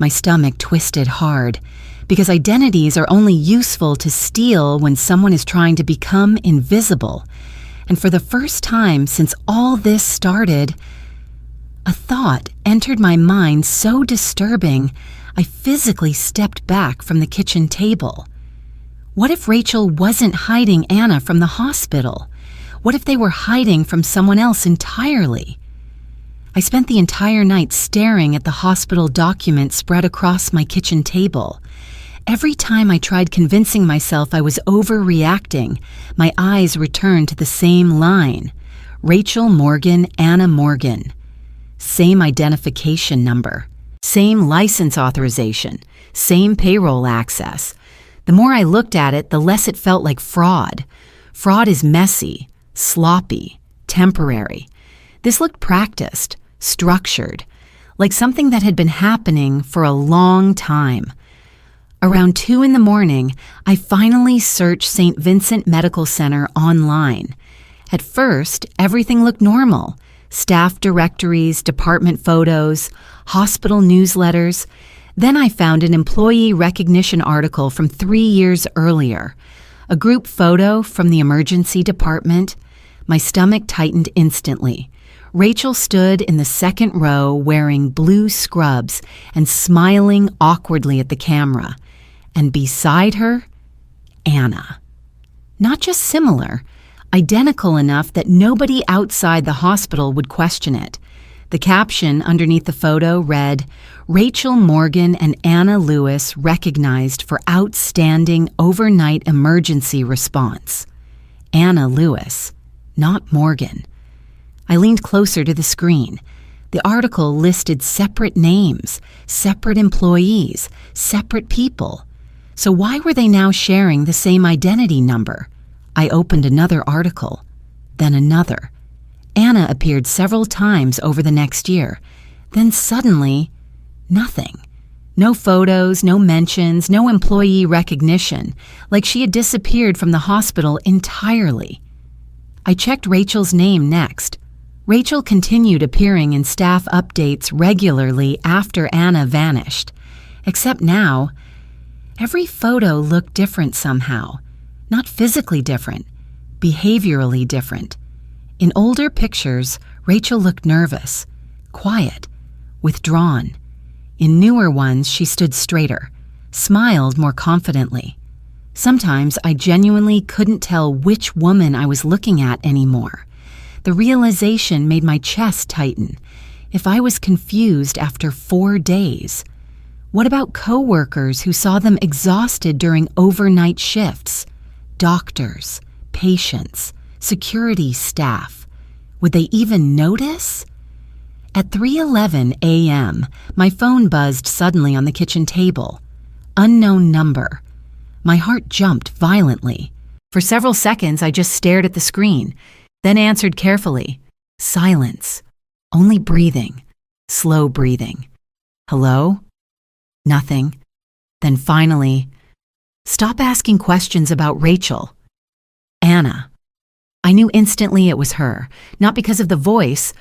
[SPEAKER 1] My stomach twisted hard, because identities are only useful to steal when someone is trying to become invisible. And for the first time since all this started, a thought entered my mind so disturbing, I physically stepped back from the kitchen table. What if Rachel wasn't hiding Anna from the hospital? What if they were hiding from someone else entirely? I spent the entire night staring at the hospital document spread across my kitchen table. Every time I tried convincing myself I was overreacting, my eyes returned to the same line. Rachel Morgan, Anna Morgan. Same identification number. Same license authorization. Same payroll access. The more I looked at it, the less it felt like fraud. Fraud is messy, sloppy, temporary. This looked practiced, structured, like something that had been happening for a long time. Around 2 a.m, I finally searched St. Vincent Medical Center online. At first, everything looked normal. Staff directories, department photos, hospital newsletters. Then I found an employee recognition article from 3 years earlier. A group photo from the emergency department. My stomach tightened instantly. Rachel stood in the second row wearing blue scrubs and smiling awkwardly at the camera. And beside her, Anna. Not just similar, identical enough that nobody outside the hospital would question it. The caption underneath the photo read, "Rachel Morgan and Anna Lewis recognized for outstanding overnight emergency response." Anna Lewis, not Morgan. I leaned closer to the screen. The article listed separate names, separate employees, separate people. So why were they now sharing the same identity number? I opened another article, then another. Anna appeared several times over the next year. Then suddenly, nothing. No photos, no mentions, no employee recognition, like she had disappeared from the hospital entirely. I checked Rachel's name next. Rachel continued appearing in staff updates regularly after Anna vanished. Except now, every photo looked different somehow. Not physically different, behaviorally different. In older pictures, Rachel looked nervous, quiet, withdrawn. In newer ones, she stood straighter, smiled more confidently. Sometimes I genuinely couldn't tell which woman I was looking at anymore. The realization made my chest tighten. If I was confused after 4 days, what about coworkers who saw them exhausted during overnight shifts? Doctors, patients, security staff. Would they even notice? At 3:11 a.m., my phone buzzed suddenly on the kitchen table. Unknown number. My heart jumped violently. For several seconds, I just stared at the screen, then answered carefully. Silence. Only breathing. Slow breathing. Hello? Nothing. Then finally, stop asking questions about Rachel. Anna. I knew instantly it was her, not because of the voice,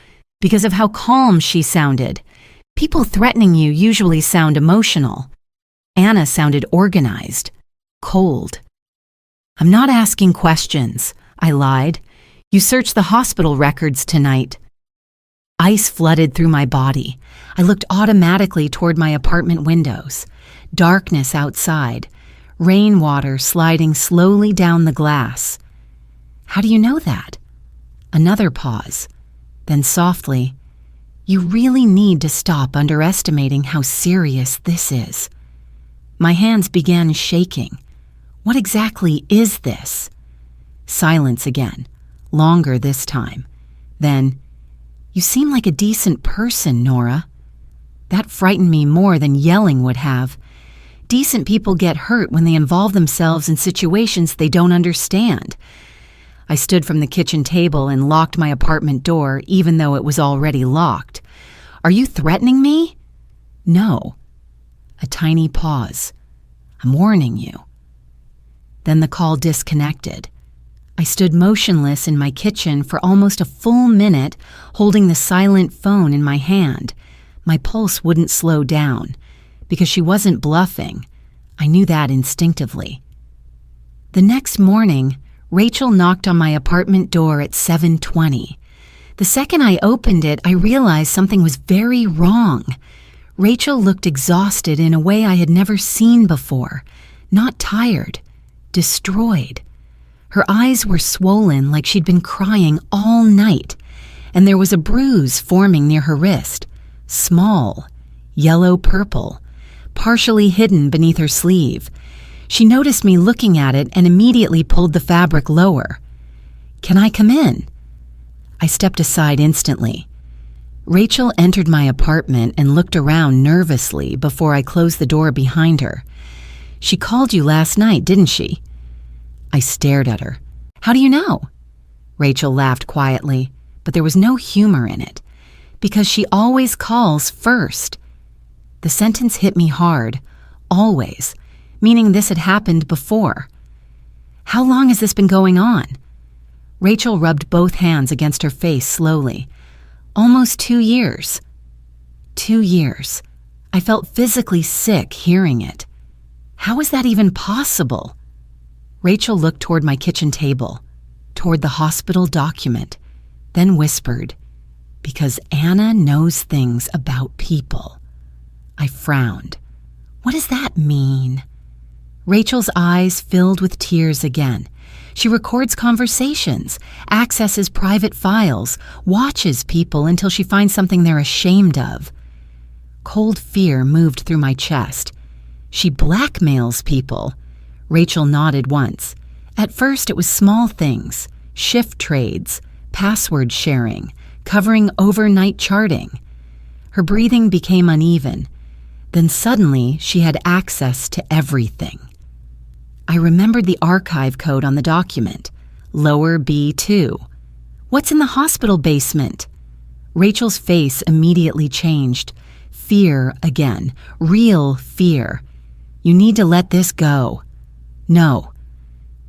[SPEAKER 1] because of how calm she sounded. People threatening you usually sound emotional. Anna sounded organized, cold. I'm not asking questions, I lied. You searched the hospital records tonight. Ice flooded through my body. I looked automatically toward my apartment windows. Darkness outside. Rainwater sliding slowly down the glass. How do you know that? Another pause. Then softly, you really need to stop underestimating how serious this is. My hands began shaking. What exactly is this? Silence again, longer this time. Then, you seem like a decent person, Nora. That frightened me more than yelling would have. Decent people get hurt when they involve themselves in situations they don't understand. I stood from the kitchen table and locked my apartment door even though it was already locked. Are you threatening me? No. A tiny pause. I'm warning you. Then the call disconnected. I stood motionless in my kitchen for almost a full minute, holding the silent phone in my hand. My pulse wouldn't slow down, because she wasn't bluffing. I knew that instinctively. The next morning, Rachel knocked on my apartment door at 7:20. The second I opened it, I realized something was very wrong. Rachel looked exhausted in a way I had never seen before. Not tired, destroyed. Her eyes were swollen like she'd been crying all night, and there was a bruise forming near her wrist. Small, yellow-purple, partially hidden beneath her sleeve. She noticed me looking at it and immediately pulled the fabric lower. "Can I come in?" I stepped aside instantly. Rachel entered my apartment and looked around nervously before I closed the door behind her. "She called you last night, didn't she?" I stared at her. "How do you know?" Rachel laughed quietly, but there was no humor in it. "Because she always calls first." The sentence hit me hard. Always. Meaning this had happened before. "How long has this been going on?" Rachel rubbed both hands against her face slowly. "Almost 2 years." 2 years. I felt physically sick hearing it. How is that even possible? Rachel looked toward my kitchen table, toward the hospital document, then whispered, "Because Anna knows things about people." I frowned. What does that mean? Rachel's eyes filled with tears again. She records conversations, accesses private files, watches people until she finds something they're ashamed of. Cold fear moved through my chest. She blackmails people. Rachel nodded once. At first it was small things, shift trades, password sharing, covering overnight charting. Her breathing became uneven. Then suddenly she had access to everything. I remembered the archive code on the document, lower B2. What's in the hospital basement? Rachel's face immediately changed. Fear again, real fear. You need to let this go. No.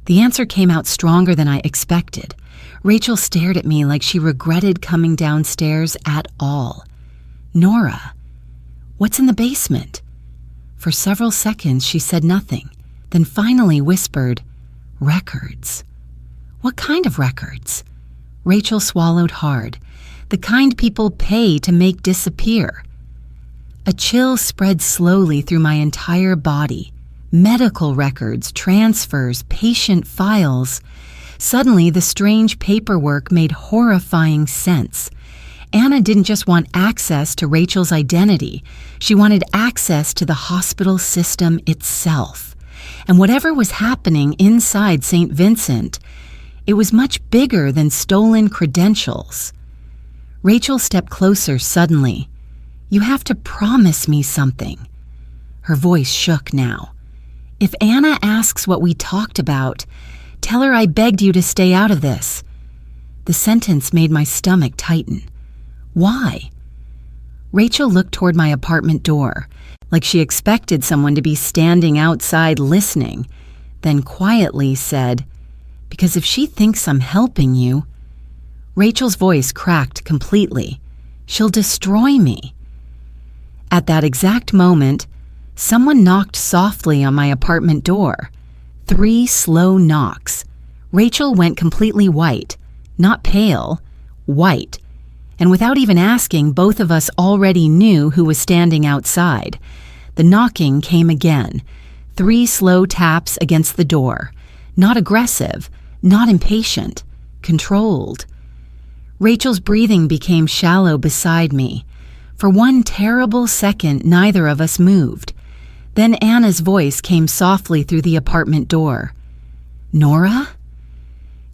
[SPEAKER 1] The answer came out stronger than I expected. Rachel stared at me like she regretted coming downstairs at all. Nora, what's in the basement? For several seconds she said nothing, then finally whispered, "Records." What kind of records? Rachel swallowed hard. The kind people pay to make disappear. A chill spread slowly through my entire body. Medical records, transfers, patient files. Suddenly, the strange paperwork made horrifying sense. Anna didn't just want access to Rachel's identity. She wanted access to the hospital system itself. And whatever was happening inside St. Vincent, it was much bigger than stolen credentials. Rachel stepped closer suddenly. "You have to promise me something." Her voice shook now. "If Anna asks what we talked about, tell her I begged you to stay out of this." The sentence made my stomach tighten. Why? Rachel looked toward my apartment door, like she expected someone to be standing outside listening, then quietly said, "Because if she thinks I'm helping you..." Rachel's voice cracked completely. "She'll destroy me." At that exact moment, someone knocked softly on my apartment door. 3 slow knocks. Rachel went completely white, not pale, white. And without even asking, both of us already knew who was standing outside. The knocking came again. 3 slow taps against the door. Not aggressive, not impatient, controlled. Rachel's breathing became shallow beside me. For one terrible second, neither of us moved. Then Anna's voice came softly through the apartment door. "Nora?"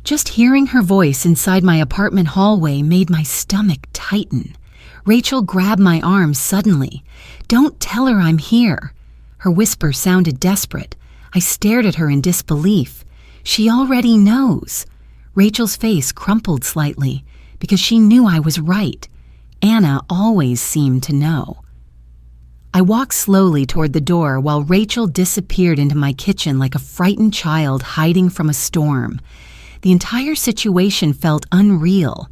[SPEAKER 1] Just hearing her voice inside my apartment hallway made my stomach tighten. Rachel grabbed my arm suddenly. "Don't tell her I'm here." Her whisper sounded desperate. I stared at her in disbelief. She already knows. Rachel's face crumpled slightly because she knew I was right. Anna always seemed to know. I walked slowly toward the door while Rachel disappeared into my kitchen like a frightened child hiding from a storm. The entire situation felt unreal.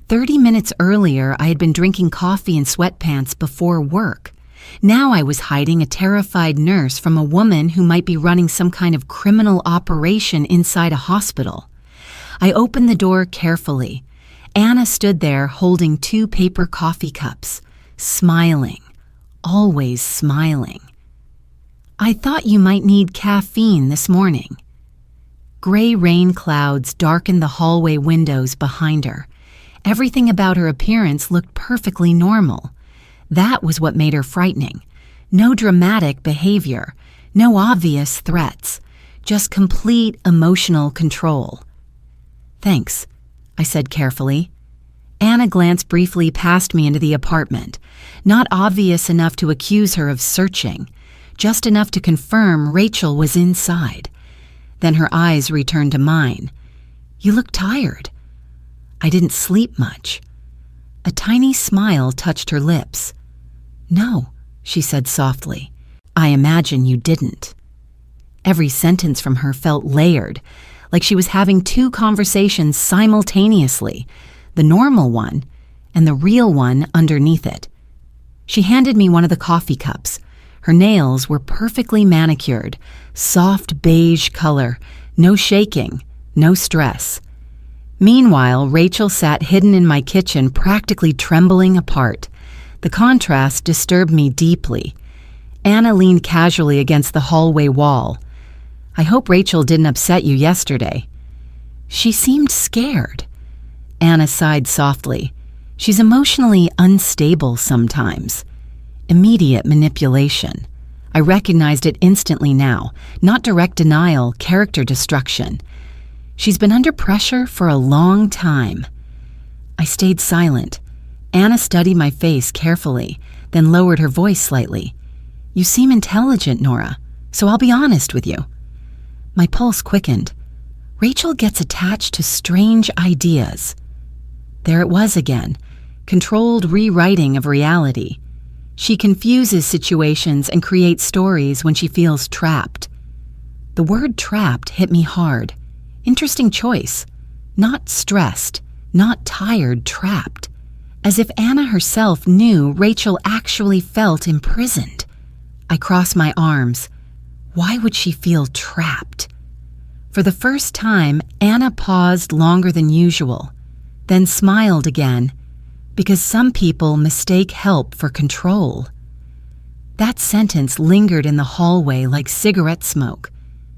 [SPEAKER 1] 30 minutes earlier, I had been drinking coffee in sweatpants before work. Now I was hiding a terrified nurse from a woman who might be running some kind of criminal operation inside a hospital. I opened the door carefully. Anna stood there holding 2 paper coffee cups, smiling, always smiling. "I thought you might need caffeine this morning." Gray rain clouds darkened the hallway windows behind her. Everything about her appearance looked perfectly normal. That was what made her frightening. No dramatic behavior, no obvious threats, just complete emotional control. "Thanks," I said carefully. Anna glanced briefly past me into the apartment, not obvious enough to accuse her of searching, just enough to confirm Rachel was inside. Then her eyes returned to mine. "You look tired." "I didn't sleep much." A tiny smile touched her lips. "No," she said softly. "I imagine you didn't." Every sentence from her felt layered, like she was having 2 conversations simultaneously, the normal one and the real one underneath it. She handed me one of the coffee cups. Her nails were perfectly manicured, soft beige color, no shaking, no stress. Meanwhile, Rachel sat hidden in my kitchen, practically trembling apart. The contrast disturbed me deeply. Anna leaned casually against the hallway wall. "I hope Rachel didn't upset you yesterday." "She seemed scared." Anna sighed softly. "She's emotionally unstable sometimes." Immediate manipulation. I recognized it instantly now. Not direct denial, character destruction. She's been under pressure for a long time. I stayed silent. Anna studied my face carefully, then lowered her voice slightly. "You seem intelligent, Nora, so I'll be honest with you." My pulse quickened. Rachel gets attached to strange ideas. There it was again, controlled rewriting of reality. She confuses situations and creates stories when she feels trapped. The word trapped hit me hard. Interesting choice. Not stressed, not tired, trapped. As if Anna herself knew Rachel actually felt imprisoned. I crossed my arms. Why would she feel trapped? For the first time, Anna paused longer than usual, then smiled again, because some people mistake help for control. That sentence lingered in the hallway like cigarette smoke.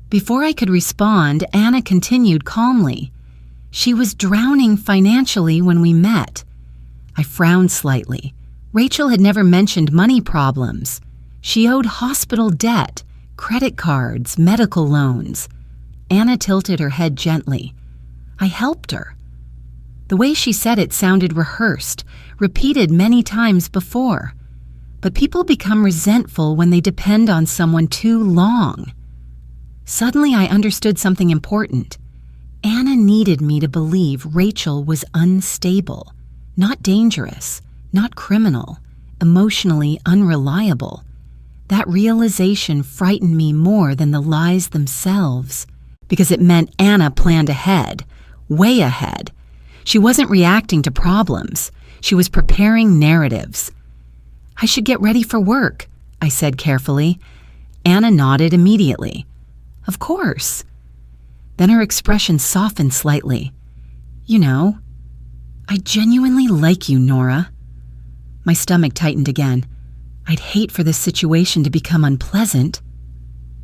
[SPEAKER 1] Before I could respond, Anna continued calmly. "She was drowning financially when we met." I frowned slightly. Rachel had never mentioned money problems. She owed hospital debt, credit cards, medical loans. Anna tilted her head gently. "I helped her." The way she said it sounded rehearsed, repeated many times before. But people become resentful when they depend on someone too long. Suddenly I understood something important. Anna needed me to believe Rachel was unstable, not dangerous, not criminal, emotionally unreliable. That realization frightened me more than the lies themselves, because it meant Anna planned ahead, way ahead. She wasn't reacting to problems. She was preparing narratives. "I should get ready for work," I said carefully. Anna nodded immediately. "Of course." Then her expression softened slightly. "You know, I genuinely like you, Nora." My stomach tightened again. I'd hate for this situation to become unpleasant.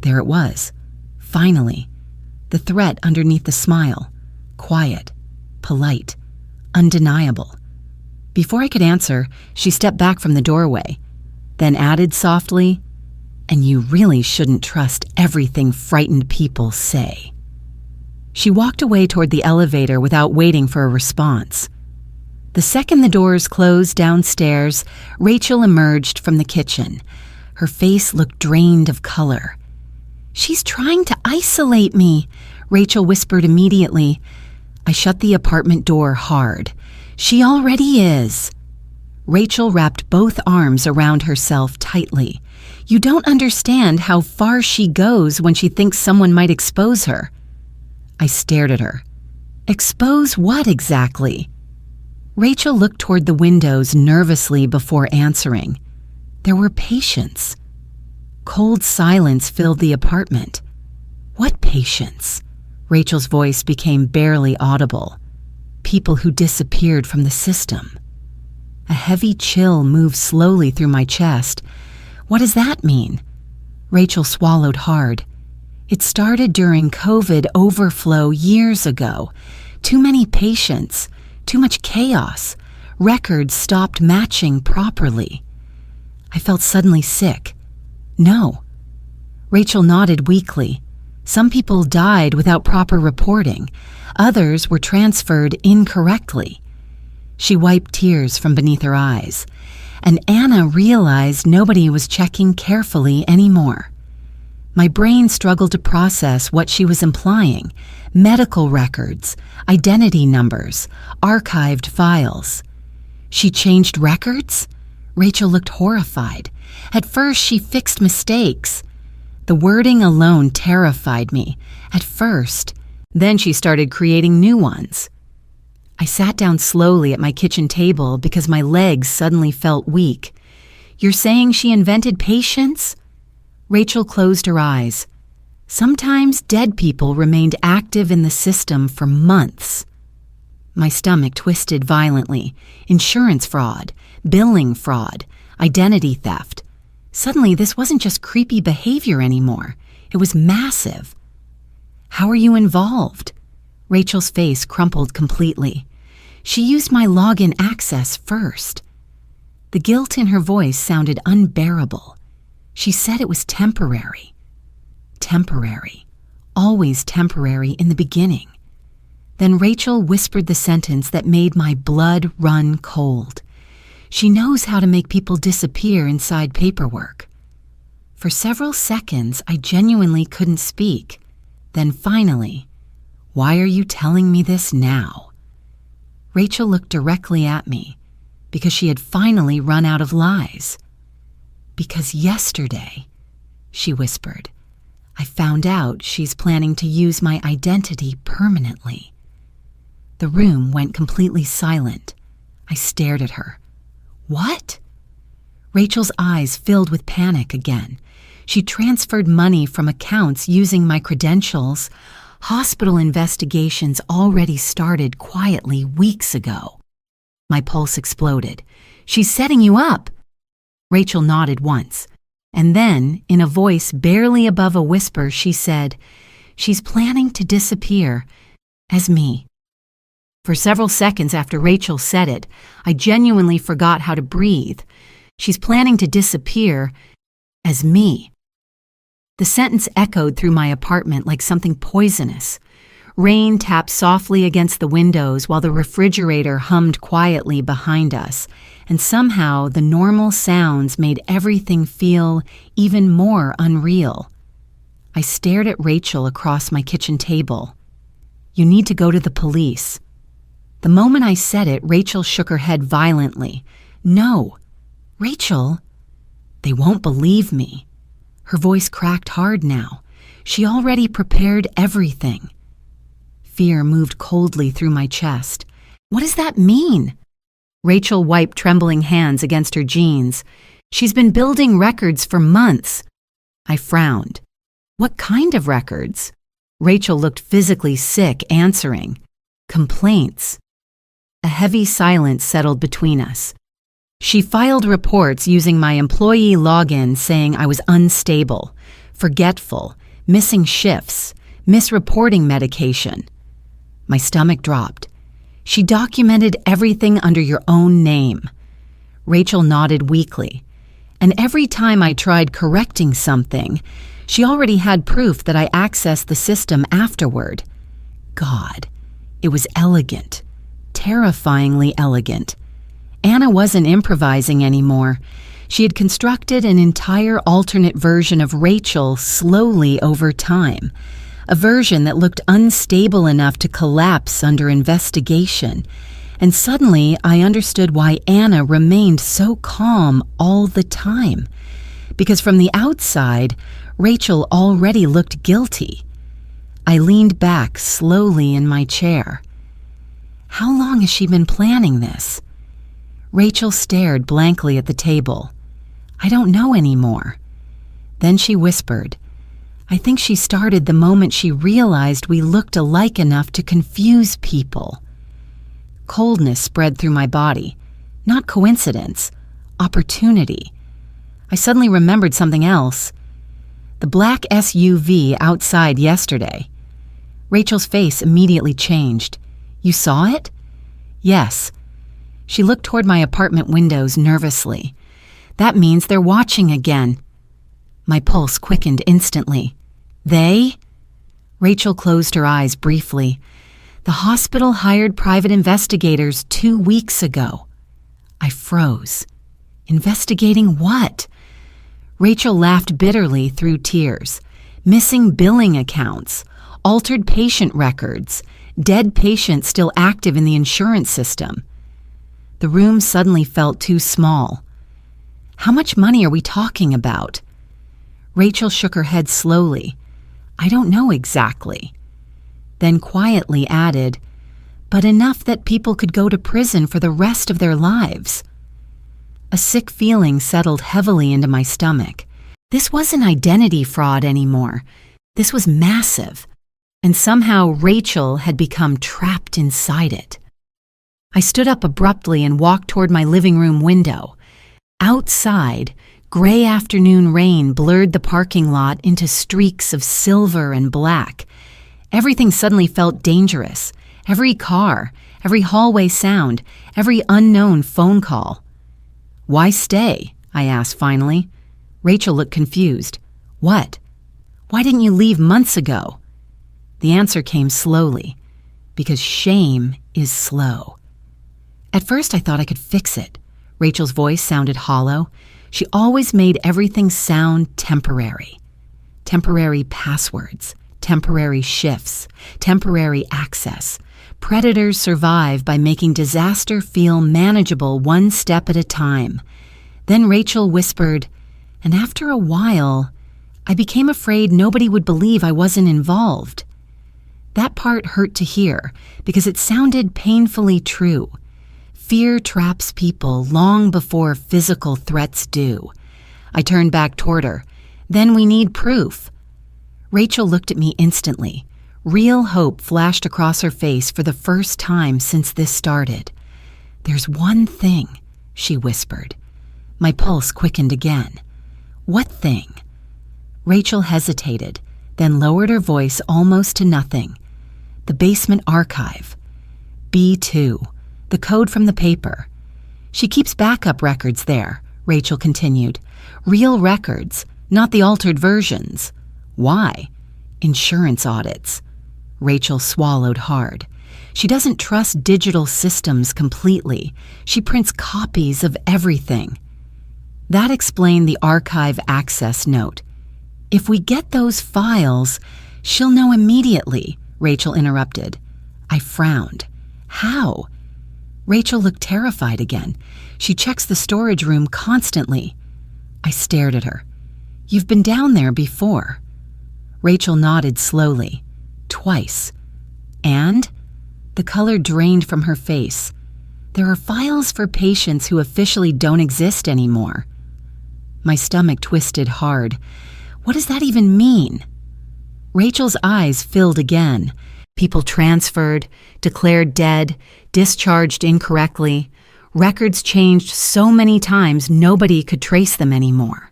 [SPEAKER 1] There it was. Finally. The threat underneath the smile. Quiet. Polite. Undeniable. Before I could answer, she stepped back from the doorway, then added softly, "And you really shouldn't trust everything frightened people say." She walked away toward the elevator without waiting for a response. The second the doors closed downstairs, Rachel emerged from the kitchen. Her face looked drained of color. "She's trying to isolate me," Rachel whispered immediately. I shut the apartment door hard. "She already is." Rachel wrapped both arms around herself tightly. You don't understand how far she goes when she thinks someone might expose her. I stared at her. Expose what exactly? Rachel looked toward the windows nervously before answering. There were patients. Cold silence filled the apartment. What patients? Rachel's voice became barely audible. People who disappeared from the system. A heavy chill moved slowly through my chest. What does that mean? Rachel swallowed hard. It started during COVID overflow years ago. Too many patients, too much chaos. Records stopped matching properly. I felt suddenly sick. No. Rachel nodded weakly. Some people died without proper reporting. Others were transferred incorrectly. She wiped tears from beneath her eyes, and Anna realized nobody was checking carefully anymore. My brain struggled to process what she was implying. Medical records, identity numbers, archived files. She changed records? Rachel looked horrified. At first, she fixed mistakes. The wording alone terrified me. At first. Then she started creating new ones. I sat down slowly at my kitchen table because my legs suddenly felt weak. You're saying she invented patience? Rachel closed her eyes. Sometimes dead people remained active in the system for months. My stomach twisted violently. Insurance fraud, billing fraud, identity theft. Suddenly, this wasn't just creepy behavior anymore. It was massive. How are you involved? Rachel's face crumpled completely. She used my login access first. The guilt in her voice sounded unbearable. She said it was temporary. Temporary. Always temporary in the beginning. Then Rachel whispered the sentence that made my blood run cold. She knows how to make people disappear inside paperwork. For several seconds, I genuinely couldn't speak. Then finally, why are you telling me this now? Rachel looked directly at me because she had finally run out of lies. Because yesterday, she whispered, I found out she's planning to use my identity permanently. The room went completely silent. I stared at her. What? Rachel's eyes filled with panic again. She transferred money from accounts using my credentials. Hospital investigations already started quietly weeks ago. My pulse exploded. She's setting you up. Rachel nodded once, and then, in a voice barely above a whisper, she said, she's planning to disappear as me. For several seconds after Rachel said it, I genuinely forgot how to breathe. She's planning to disappear as me. The sentence echoed through my apartment like something poisonous. Rain tapped softly against the windows while the refrigerator hummed quietly behind us, and somehow the normal sounds made everything feel even more unreal. I stared at Rachel across my kitchen table. You need to go to the police. The moment I said it, Rachel shook her head violently. No. Rachel, they won't believe me. Her voice cracked hard now. She already prepared everything. Fear moved coldly through my chest. What does that mean? Rachel wiped trembling hands against her jeans. She's been building records for months. I frowned. What kind of records? Rachel looked physically sick, answering. Complaints. A heavy silence settled between us. She filed reports using my employee login saying I was unstable, forgetful, missing shifts, misreporting medication. My stomach dropped. She documented everything under your own name. Rachel nodded weakly. And every time I tried correcting something, she already had proof that I accessed the system afterward. God, it was elegant, terrifyingly elegant. Anna wasn't improvising anymore. She had constructed an entire alternate version of Rachel slowly over time, a version that looked unstable enough to collapse under investigation, And suddenly I understood why Anna remained so calm all the time. Because from the outside, Rachel already looked guilty. I leaned back slowly in my chair. How long has she been planning this? Rachel stared blankly at the table. I don't know anymore. Then she whispered, I think she started the moment she realized we looked alike enough to confuse people. Coldness spread through my body. Not coincidence, opportunity. I suddenly remembered something else. The black SUV outside yesterday. Rachel's face immediately changed. You saw it? Yes. She looked toward my apartment windows nervously. That means they're watching again. My pulse quickened instantly. They? Rachel closed her eyes briefly. The hospital hired private investigators 2 weeks ago. I froze. Investigating what? Rachel laughed bitterly through tears. Missing billing accounts, altered patient records, dead patients still active in the insurance system. The room suddenly felt too small. How much money are we talking about? Rachel shook her head slowly. I don't know exactly. Then quietly added, but enough that people could go to prison for the rest of their lives. A sick feeling settled heavily into my stomach. This wasn't identity fraud anymore. This was massive. And somehow Rachel had become trapped inside it. I stood up abruptly and walked toward my living room window. Outside, gray afternoon rain blurred the parking lot into streaks of silver and black. Everything suddenly felt dangerous. Every car, every hallway sound, every unknown phone call. Why stay? I asked finally. Rachel looked confused. What? Why didn't you leave months ago? The answer came slowly. Because shame is slow. At first I thought I could fix it. Rachel's voice sounded hollow. She always made everything sound temporary. Temporary passwords, temporary shifts, temporary access. Predators survive by making disaster feel manageable one step at a time. Then Rachel whispered, and after a while, I became afraid nobody would believe I wasn't involved. That part hurt to hear because it sounded painfully true. Fear traps people long before physical threats do. I turned back toward her. Then we need proof. Rachel looked at me instantly. Real hope flashed across her face for the first time since this started. There's one thing, she whispered. My pulse quickened again. What thing? Rachel hesitated, then lowered her voice almost to nothing. The basement archive. B2. The code from the paper. She keeps backup records there, Rachel continued. Real records, not the altered versions. Why? Insurance audits. Rachel swallowed hard. She doesn't trust digital systems completely. She prints copies of everything. That explained the archive access note. If we get those files, she'll know immediately, Rachel interrupted. I frowned. How? Rachel looked terrified again. She checks the storage room constantly. I stared at her. You've been down there before. Rachel nodded slowly. Twice. And? The color drained from her face. There are files for patients who officially don't exist anymore. My stomach twisted hard. What does that even mean? Rachel's eyes filled again. People transferred, declared dead, discharged incorrectly. Records changed so many times nobody could trace them anymore.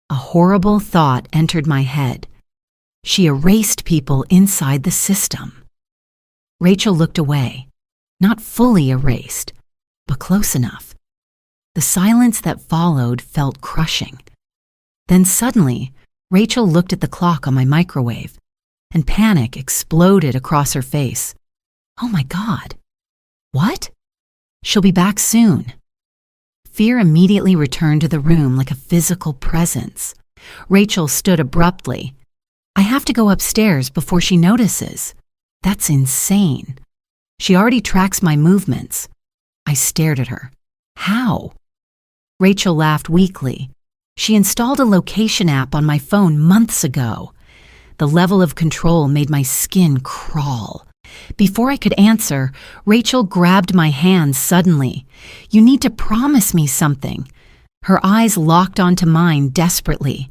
[SPEAKER 1] A horrible thought entered my head. She erased people inside the system. Rachel looked away. Not fully erased, but close enough. The silence that followed felt crushing. Then suddenly, Rachel looked at the clock on my microwave, and panic exploded across her face. Oh my God. What? She'll be back soon. Fear immediately returned to the room like a physical presence. Rachel stood abruptly. I have to go upstairs before she notices. That's insane. She already tracks my movements. I stared at her. How? Rachel laughed weakly. She installed a location app on my phone months ago. The level of control made my skin crawl. Before I could answer, Rachel grabbed my hand suddenly. "You need to promise me something." Her eyes locked onto mine desperately.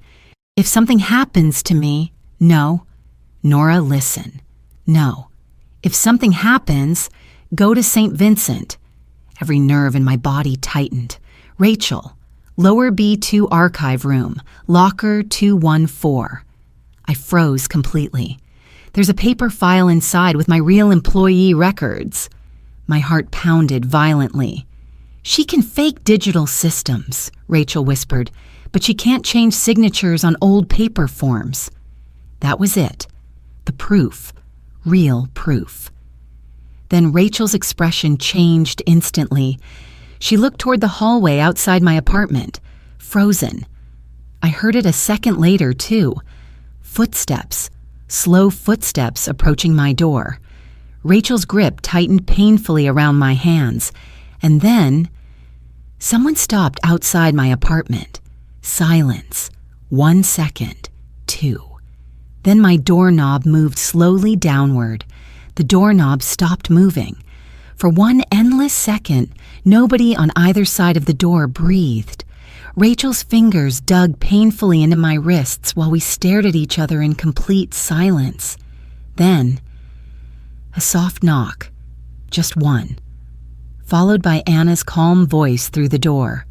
[SPEAKER 1] "If something happens to me..." "No." "Nora, listen." "No." "If something happens, go to St. Vincent." Every nerve in my body tightened. "Rachel, lower B2 archive room, locker 214. I froze completely. "There's a paper file inside with my real employee records." My heart pounded violently. "She can fake digital systems," Rachel whispered, "but she can't change signatures on old paper forms." That was it. The proof. Real proof. Then Rachel's expression changed instantly. She looked toward the hallway outside my apartment, frozen. I heard it a second later, too. Footsteps. Slow footsteps approaching my door. Rachel's grip tightened painfully around my hands. And then, someone stopped outside my apartment. Silence. 1 second. 2. Then my doorknob moved slowly downward. The doorknob stopped moving. For one endless second, nobody on either side of the door breathed. Rachel's fingers dug painfully into my wrists while we stared at each other in complete silence. Then, a soft knock, just one, followed by Anna's calm voice through the door.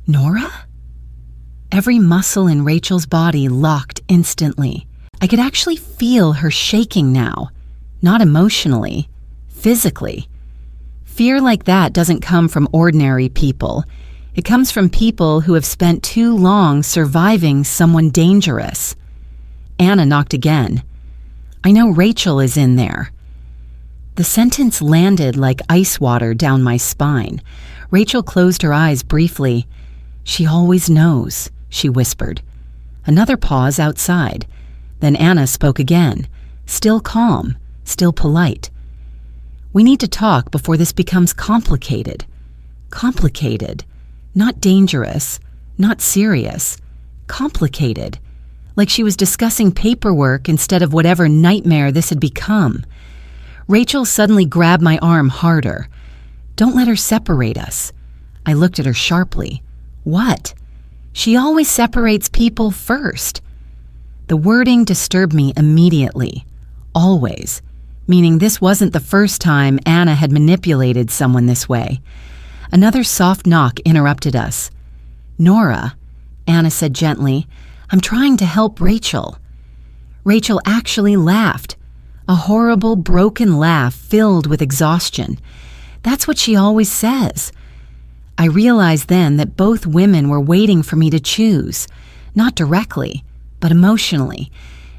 [SPEAKER 1] "Nora?" Every muscle in Rachel's body locked instantly. I could actually feel her shaking now, not emotionally, physically. Fear like that doesn't come from ordinary people. It comes from people who have spent too long surviving someone dangerous. Anna knocked again. "I know Rachel is in there." The sentence landed like ice water down my spine. Rachel closed her eyes briefly. "She always knows," she whispered. Another pause outside. Then Anna spoke again, still calm, still polite. "We need to talk before this becomes complicated." Complicated. Not dangerous, not serious, complicated, like she was discussing paperwork instead of whatever nightmare this had become. Rachel suddenly grabbed my arm harder. "Don't let her separate us." I looked at her sharply. "What?" "She always separates people first." The wording disturbed me immediately. Always. Meaning this wasn't the first time Anna had manipulated someone this way. Another soft knock interrupted us. "Nora," Anna said gently, "I'm trying to help Rachel." Rachel actually laughed. A horrible, broken laugh filled with exhaustion. That's what she always says. I realized then that both women were waiting for me to choose, not directly, but emotionally,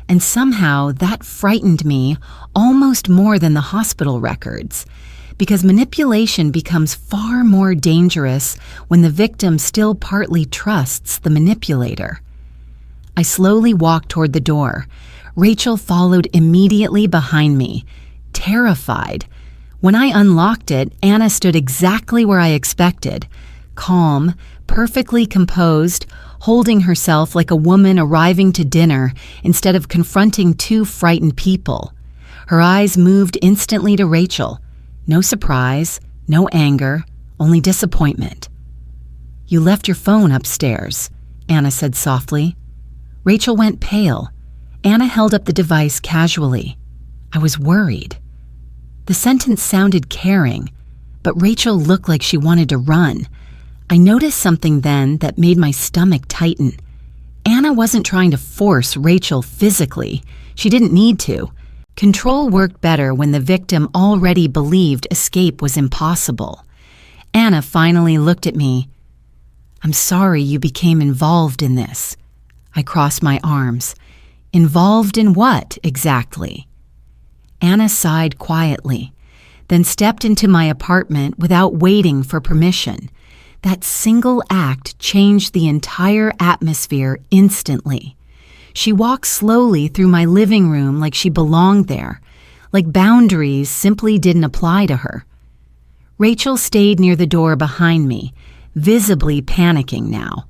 [SPEAKER 1] and somehow that frightened me almost more than the hospital records. Because manipulation becomes far more dangerous when the victim still partly trusts the manipulator. I slowly walked toward the door. Rachel followed immediately behind me, terrified. When I unlocked it, Anna stood exactly where I expected, calm, perfectly composed, holding herself like a woman arriving to dinner instead of confronting two frightened people. Her eyes moved instantly to Rachel. No surprise, no anger, only disappointment. "You left your phone upstairs," Anna said softly. Rachel went pale. Anna held up the device casually. I was worried. The sentence sounded caring, but Rachel looked like she wanted to run. I noticed something then that made my stomach tighten. Anna wasn't trying to force Rachel physically. She didn't need to. Control worked better when the victim already believed escape was impossible. Anna finally looked at me. "I'm sorry you became involved in this." I crossed my arms. "Involved in what, exactly?" Anna sighed quietly, then stepped into my apartment without waiting for permission. That single act changed the entire atmosphere instantly. She walked slowly through my living room like she belonged there, like boundaries simply didn't apply to her. Rachel stayed near the door behind me, visibly panicking now.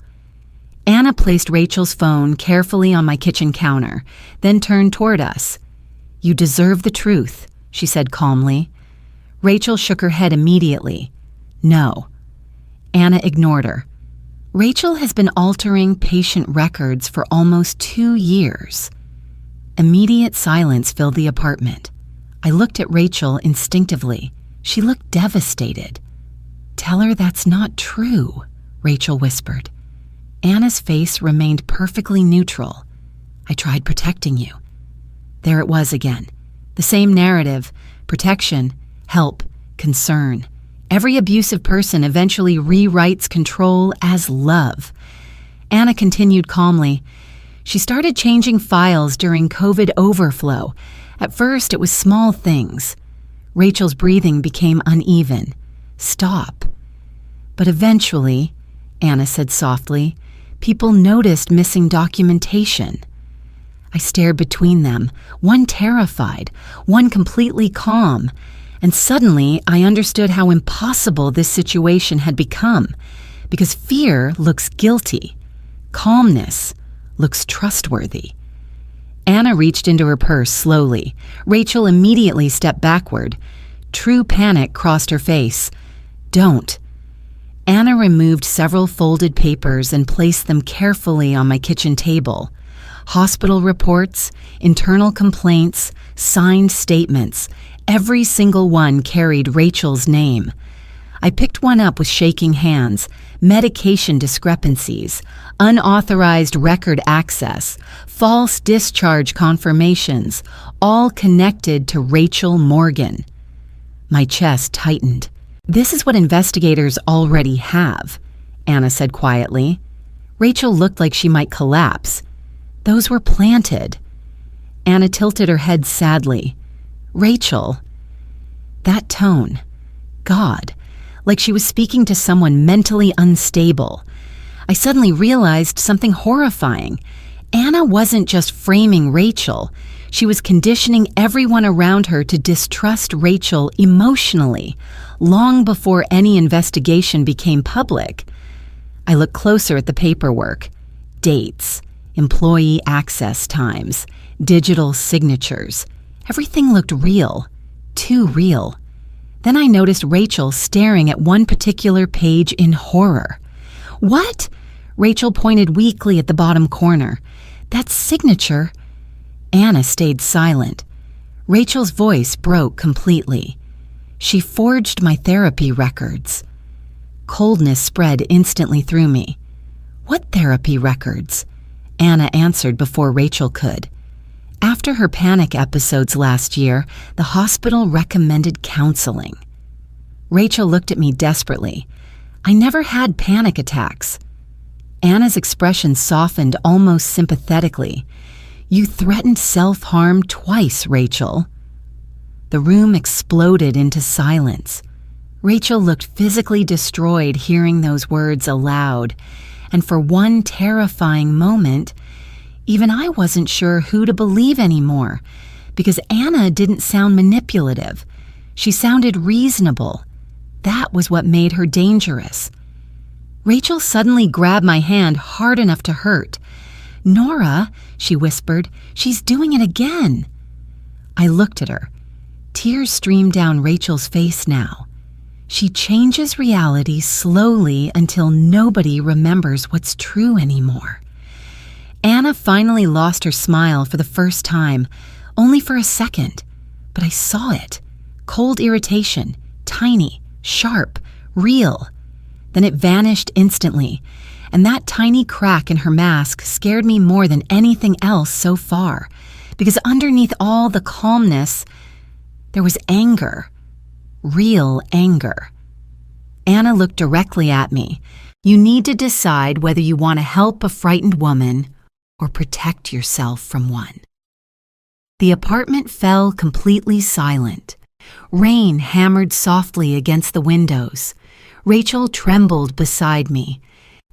[SPEAKER 1] Anna placed Rachel's phone carefully on my kitchen counter, then turned toward us. "You deserve the truth," she said calmly. Rachel shook her head immediately. "No." Anna ignored her. "Rachel has been altering patient records for almost 2 years." Immediate silence filled the apartment. I looked at Rachel instinctively. She looked devastated. "Tell her that's not true," Rachel whispered. Anna's face remained perfectly neutral. "I tried protecting you." There it was again. The same narrative: protection, help, concern. Every abusive person eventually rewrites control as love. Anna continued calmly. "She started changing files during COVID overflow. At first, it was small things. Rachel's breathing became uneven. Stop. But eventually," Anna said softly, "people noticed missing documentation." I stared between them, one terrified, one completely calm, and suddenly I understood how impossible this situation had become, because fear looks guilty. Calmness looks trustworthy. Anna reached into her purse slowly. Rachel immediately stepped backward. True panic crossed her face. "Don't." Anna removed several folded papers and placed them carefully on my kitchen table. Hospital reports, internal complaints, signed statements, every single one carried Rachel's name. I picked one up with shaking hands: medication discrepancies, unauthorized record access, false discharge confirmations, all connected to Rachel Morgan. My chest tightened. "This is what investigators already have," Anna said quietly. Rachel looked like she might collapse. "Those were planted." Anna tilted her head sadly. "Rachel." That tone. God. Like she was speaking to someone mentally unstable. I suddenly realized something horrifying. Anna wasn't just framing Rachel. She was conditioning everyone around her to distrust Rachel emotionally, long before any investigation became public. I looked closer at the paperwork. Dates, employee access times, digital signatures. Everything looked real. Too real. Then I noticed Rachel staring at one particular page in horror. "What?" Rachel pointed weakly at the bottom corner. "That signature." Anna stayed silent. Rachel's voice broke completely. "She forged my therapy records." Coldness spread instantly through me. "What therapy records?" Anna answered before Rachel could. "After her panic episodes last year, the hospital recommended counseling." Rachel looked at me desperately. "I never had panic attacks." Anna's expression softened almost sympathetically. "You threatened self-harm twice, Rachel." The room exploded into silence. Rachel looked physically destroyed hearing those words aloud, and for one terrifying moment, even I wasn't sure who to believe anymore, because Anna didn't sound manipulative. She sounded reasonable. That was what made her dangerous. Rachel suddenly grabbed my hand hard enough to hurt. "Nora," she whispered, "she's doing it again." I looked at her. Tears streamed down Rachel's face now. She changes reality slowly until nobody remembers what's true anymore. Anna finally lost her smile for the first time, only for a second. But I saw it. Cold irritation, tiny, sharp, real. Then it vanished instantly, and that tiny crack in her mask scared me more than anything else so far, because underneath all the calmness, there was anger. Real anger. Anna looked directly at me. "You need to decide whether you want to help a frightened woman or protect yourself from one." The apartment fell completely silent. Rain hammered softly against the windows. Rachel trembled beside me.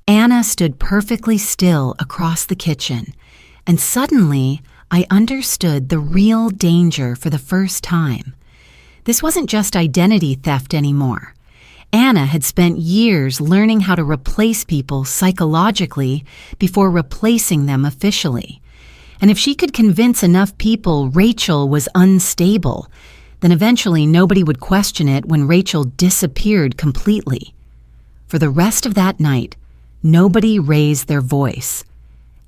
[SPEAKER 1] Anna stood perfectly still across the kitchen, and suddenly I understood the real danger for the first time. This wasn't just identity theft anymore. Anna had spent years learning how to replace people psychologically before replacing them officially. And if she could convince enough people Rachel was unstable, then eventually nobody would question it when Rachel disappeared completely. For the rest of that night, nobody raised their voice.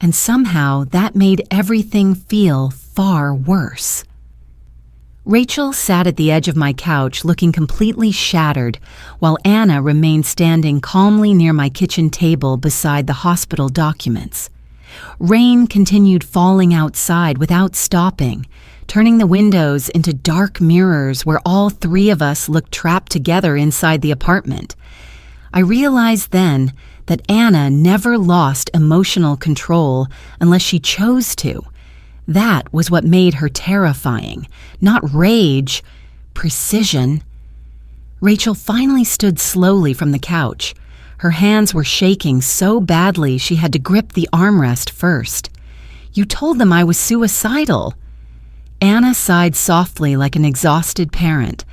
[SPEAKER 1] And somehow that made everything feel far worse. Rachel sat at the edge of my couch looking completely shattered, while Anna remained standing calmly near my kitchen table beside the hospital documents. Rain continued falling outside without stopping, turning the windows into dark mirrors where all three of us looked trapped together inside the apartment. I realized then that Anna never lost emotional control unless she chose to. That was what made her terrifying. Not rage, precision. Rachel finally stood slowly from the couch. Her hands were shaking so badly she had to grip the armrest first. "You told them I was suicidal." Anna sighed softly like an exhausted parent.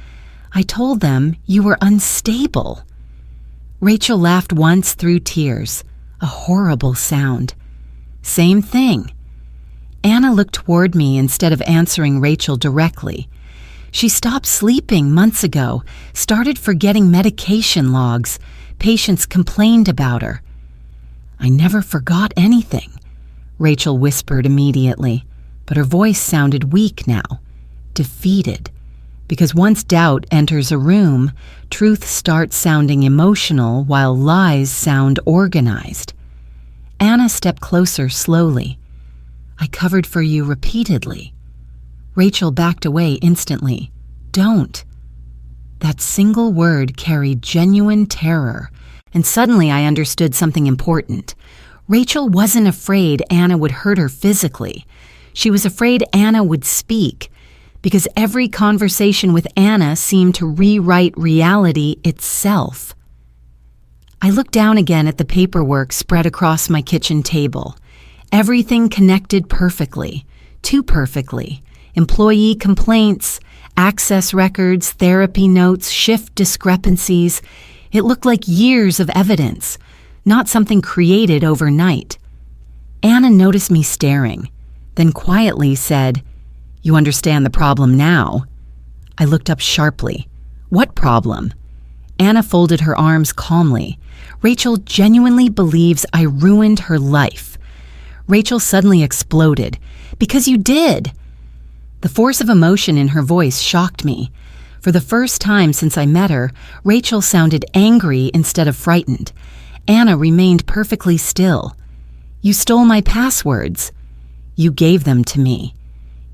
[SPEAKER 1] "I told them you were unstable." Rachel laughed once through tears, a horrible sound. "Same thing." Anna looked toward me instead of answering Rachel directly. She stopped sleeping months ago, started forgetting medication logs. Patients complained about her. "I never forgot anything," Rachel whispered immediately, but her voice sounded weak now, defeated. Because once doubt enters a room, truth starts sounding emotional while lies sound organized. Anna stepped closer slowly. "I covered for you repeatedly." Rachel backed away instantly. "Don't." That single word carried genuine terror, and suddenly I understood something important. Rachel wasn't afraid Anna would hurt her physically. She was afraid Anna would speak, because every conversation with Anna seemed to rewrite reality itself. I looked down again at the paperwork spread across my kitchen table. Everything connected perfectly, too perfectly. Employee complaints, access records, therapy notes, shift discrepancies. It looked like years of evidence, not something created overnight. Anna noticed me staring, then quietly said, "You understand the problem now?" I looked up sharply. "What problem?" Anna folded her arms calmly. "Rachel genuinely believes I ruined her life." Rachel suddenly exploded. "Because you did!" The force of emotion in her voice shocked me. For the first time since I met her, Rachel sounded angry instead of frightened. Anna remained perfectly still. "You stole my passwords." "You gave them to me."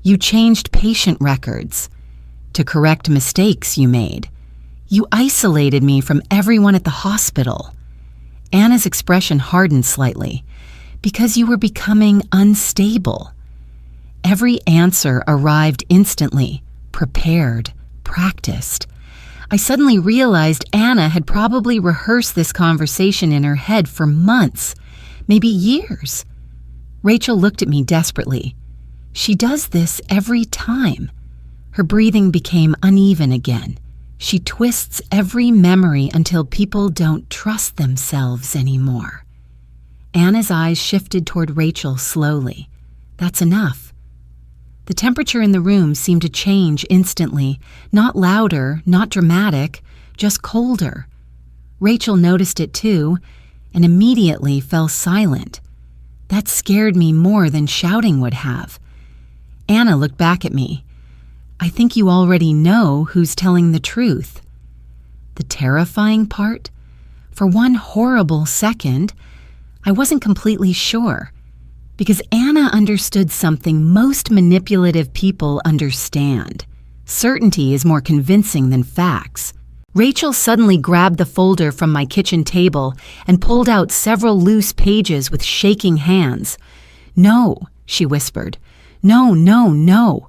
[SPEAKER 1] "You changed patient records." "To correct mistakes you made." "You isolated me from everyone at the hospital." Anna's expression hardened slightly. "Because you were becoming unstable." Every answer arrived instantly, prepared, practiced. I suddenly realized Anna had probably rehearsed this conversation in her head for months, maybe years. Rachel looked at me desperately. "She does this every time." Her breathing became uneven again. "She twists every memory until people don't trust themselves anymore." Anna's eyes shifted toward Rachel slowly. "That's enough." The temperature in the room seemed to change instantly, not louder, not dramatic, just colder. Rachel noticed it too, and immediately fell silent. That scared me more than shouting would have. Anna looked back at me. "I think you already know who's telling the truth." The terrifying part? For one horrible second, I wasn't completely sure, because Anna understood something most manipulative people understand. Certainty is more convincing than facts. Rachel suddenly grabbed the folder from my kitchen table and pulled out several loose pages with shaking hands. "No," she whispered. "No, no, no."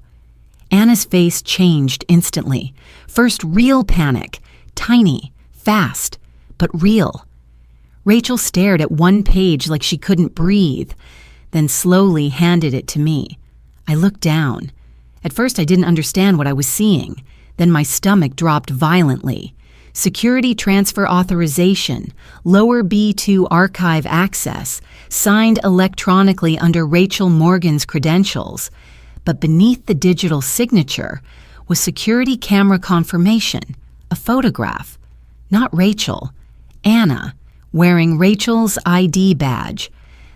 [SPEAKER 1] Anna's face changed instantly. First real panic, tiny, fast, but real. Rachel stared at one page like she couldn't breathe, then slowly handed it to me. I looked down. At first, I didn't understand what I was seeing. Then my stomach dropped violently. Security transfer authorization, lower B2 archive access, signed electronically under Rachel Morgan's credentials. But beneath the digital signature was security camera confirmation, a photograph. Not Rachel, Anna, wearing Rachel's ID badge.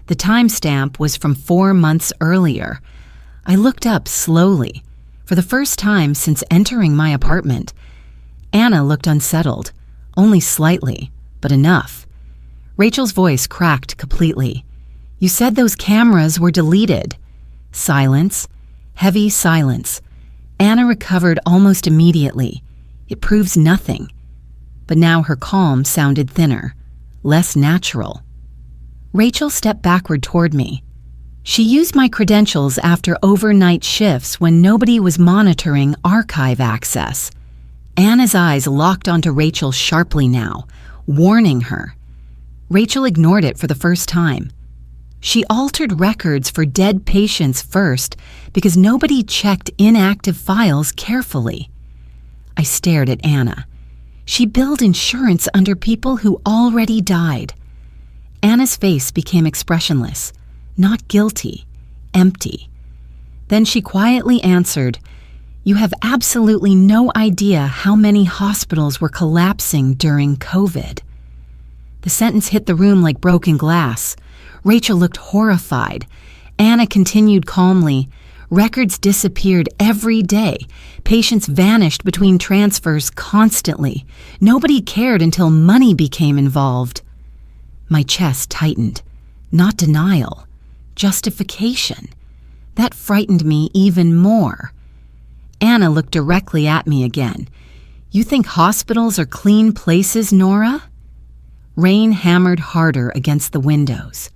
[SPEAKER 1] The timestamp was from 4 months earlier. I looked up slowly. For the first time since entering my apartment, Anna looked unsettled, only slightly, but enough. Rachel's voice cracked completely. "You said those cameras were deleted." Silence, heavy silence. Anna recovered almost immediately. "It proves nothing." But now her calm sounded thinner, less natural. Rachel stepped backward toward me. She used my credentials after overnight shifts when nobody was monitoring archive access. Anna's eyes locked onto Rachel sharply now, warning her. Rachel ignored it for the first time. She altered records for dead patients first because nobody checked inactive files carefully. I stared at Anna. She billed insurance under people who already died. Anna's face became expressionless, not guilty, empty. Then she quietly answered, "You have absolutely no idea how many hospitals were collapsing during COVID." The sentence hit the room like broken glass. Rachel looked horrified. Anna continued calmly, "Records disappeared every day. Patients vanished between transfers constantly. Nobody cared until money became involved." My chest tightened. Not denial, justification. That frightened me even more. Anna looked directly at me again. "You think hospitals are clean places, Nora?" Rain hammered harder against the windows.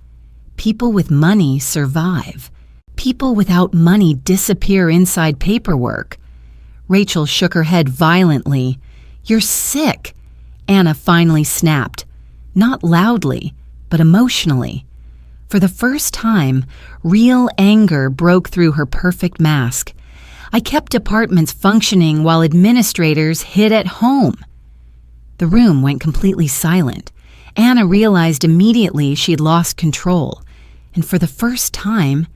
[SPEAKER 1] People with money survive. People without money disappear inside paperwork. Rachel shook her head violently. "You're sick," Anna finally snapped. Not loudly, but emotionally. For the first time, real anger broke through her perfect mask. "I kept departments functioning while administrators hid at home." The room went completely silent. Anna realized immediately she had lost control. And for the first time,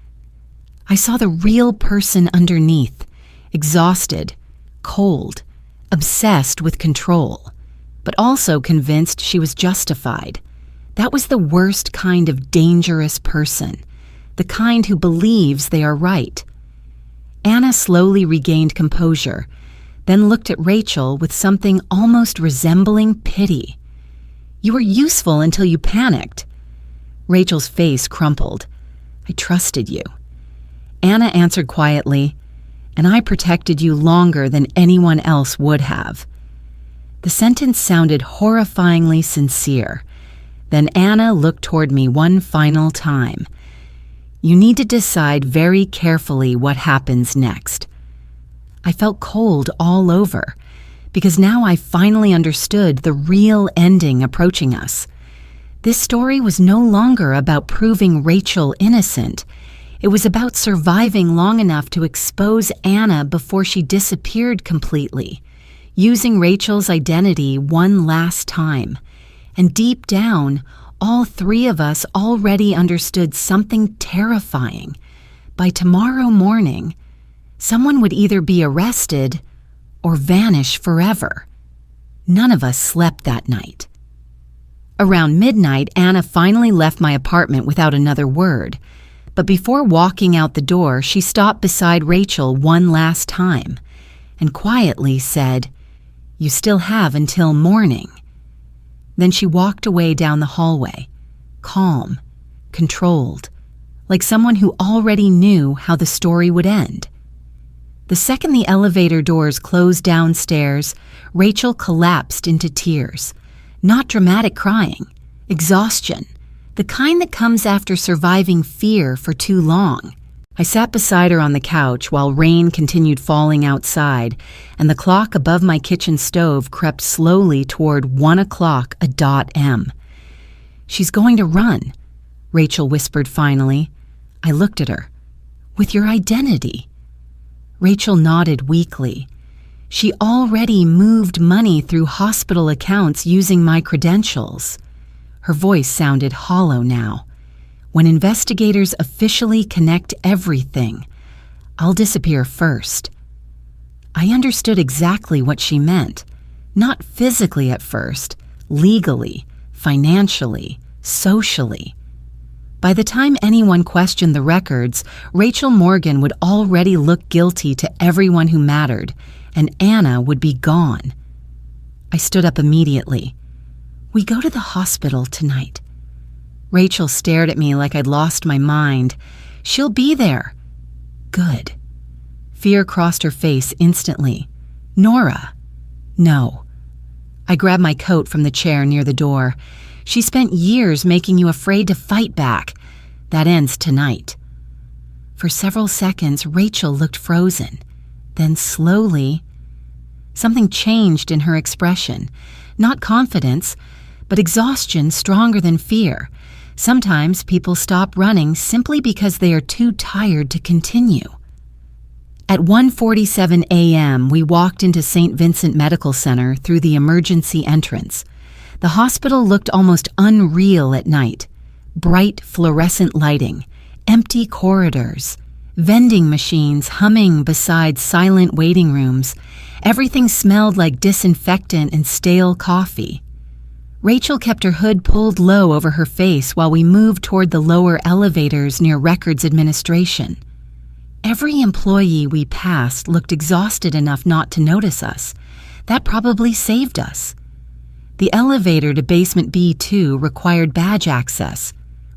[SPEAKER 1] I saw the real person underneath, exhausted, cold, obsessed with control, but also convinced she was justified. That was the worst kind of dangerous person, the kind who believes they are right. Anna slowly regained composure, then looked at Rachel with something almost resembling pity. "You were useful until you panicked." Rachel's face crumpled. "I trusted you." Anna answered quietly, "And I protected you longer than anyone else would have." The sentence sounded horrifyingly sincere. Then Anna looked toward me one final time. "You need to decide very carefully what happens next." I felt cold all over, because now I finally understood the real ending approaching us. This story was no longer about proving Rachel innocent. It was about surviving long enough to expose Anna before she disappeared completely, using Rachel's identity one last time. And deep down, all three of us already understood something terrifying. By tomorrow morning, someone would either be arrested or vanish forever. None of us slept that night. Around midnight, Anna finally left my apartment without another word. But before walking out the door, she stopped beside Rachel one last time and quietly said, "You still have until morning." Then she walked away down the hallway, calm, controlled, like someone who already knew how the story would end. The second the elevator doors closed downstairs, Rachel collapsed into tears. Not dramatic crying, exhaustion, the kind that comes after surviving fear for too long. I sat beside her on the couch while rain continued falling outside, and the clock above my kitchen stove crept slowly toward 1 o'clock a.m. "She's going to run," Rachel whispered finally. I looked at her. With your identity. Rachel nodded weakly. She already moved money through hospital accounts using my credentials. Her voice sounded hollow now. When investigators officially connect everything, I'll disappear first. I understood exactly what she meant. Not physically at first, legally, financially, socially. By the time anyone questioned the records, Rachel Morgan would already look guilty to everyone who mattered, and Anna would be gone. I stood up immediately. We go to the hospital tonight. Rachel stared at me like I'd lost my mind. She'll be there. Good. Fear crossed her face instantly. Nora. No. I grabbed my coat from the chair near the door. She spent years making you afraid to fight back. That ends tonight. For several seconds, Rachel looked frozen. Then slowly, something changed in her expression. Not confidence, but exhaustion stronger than fear. Sometimes people stop running simply because they are too tired to continue. At 1:47 a.m., we walked into St. Vincent Medical Center through the emergency entrance. The hospital looked almost unreal at night. Bright fluorescent lighting, empty corridors, vending machines humming beside silent waiting rooms. Everything smelled like disinfectant and stale coffee. Rachel kept her hood pulled low over her face while we moved toward the lower elevators near records administration. Every employee we passed looked exhausted enough not to notice us. That probably saved us. The elevator to basement B2 required badge access.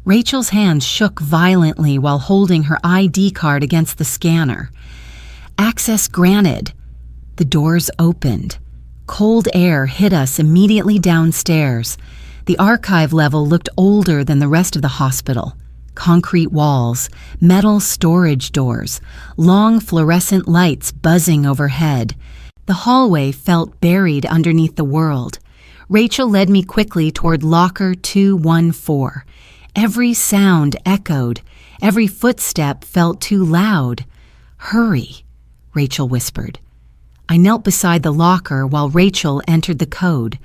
[SPEAKER 1] Rachel's hands shook violently while holding her ID card against the scanner. Access granted. The doors opened. Cold air hit us immediately downstairs. The archive level looked older than the rest of the hospital. Concrete walls, metal storage doors, long fluorescent lights buzzing overhead. The hallway felt buried underneath the world. Rachel led me quickly toward locker 214. Every sound echoed. Every footstep felt too loud. Hurry, Rachel whispered. I knelt beside the locker while Rachel entered the code.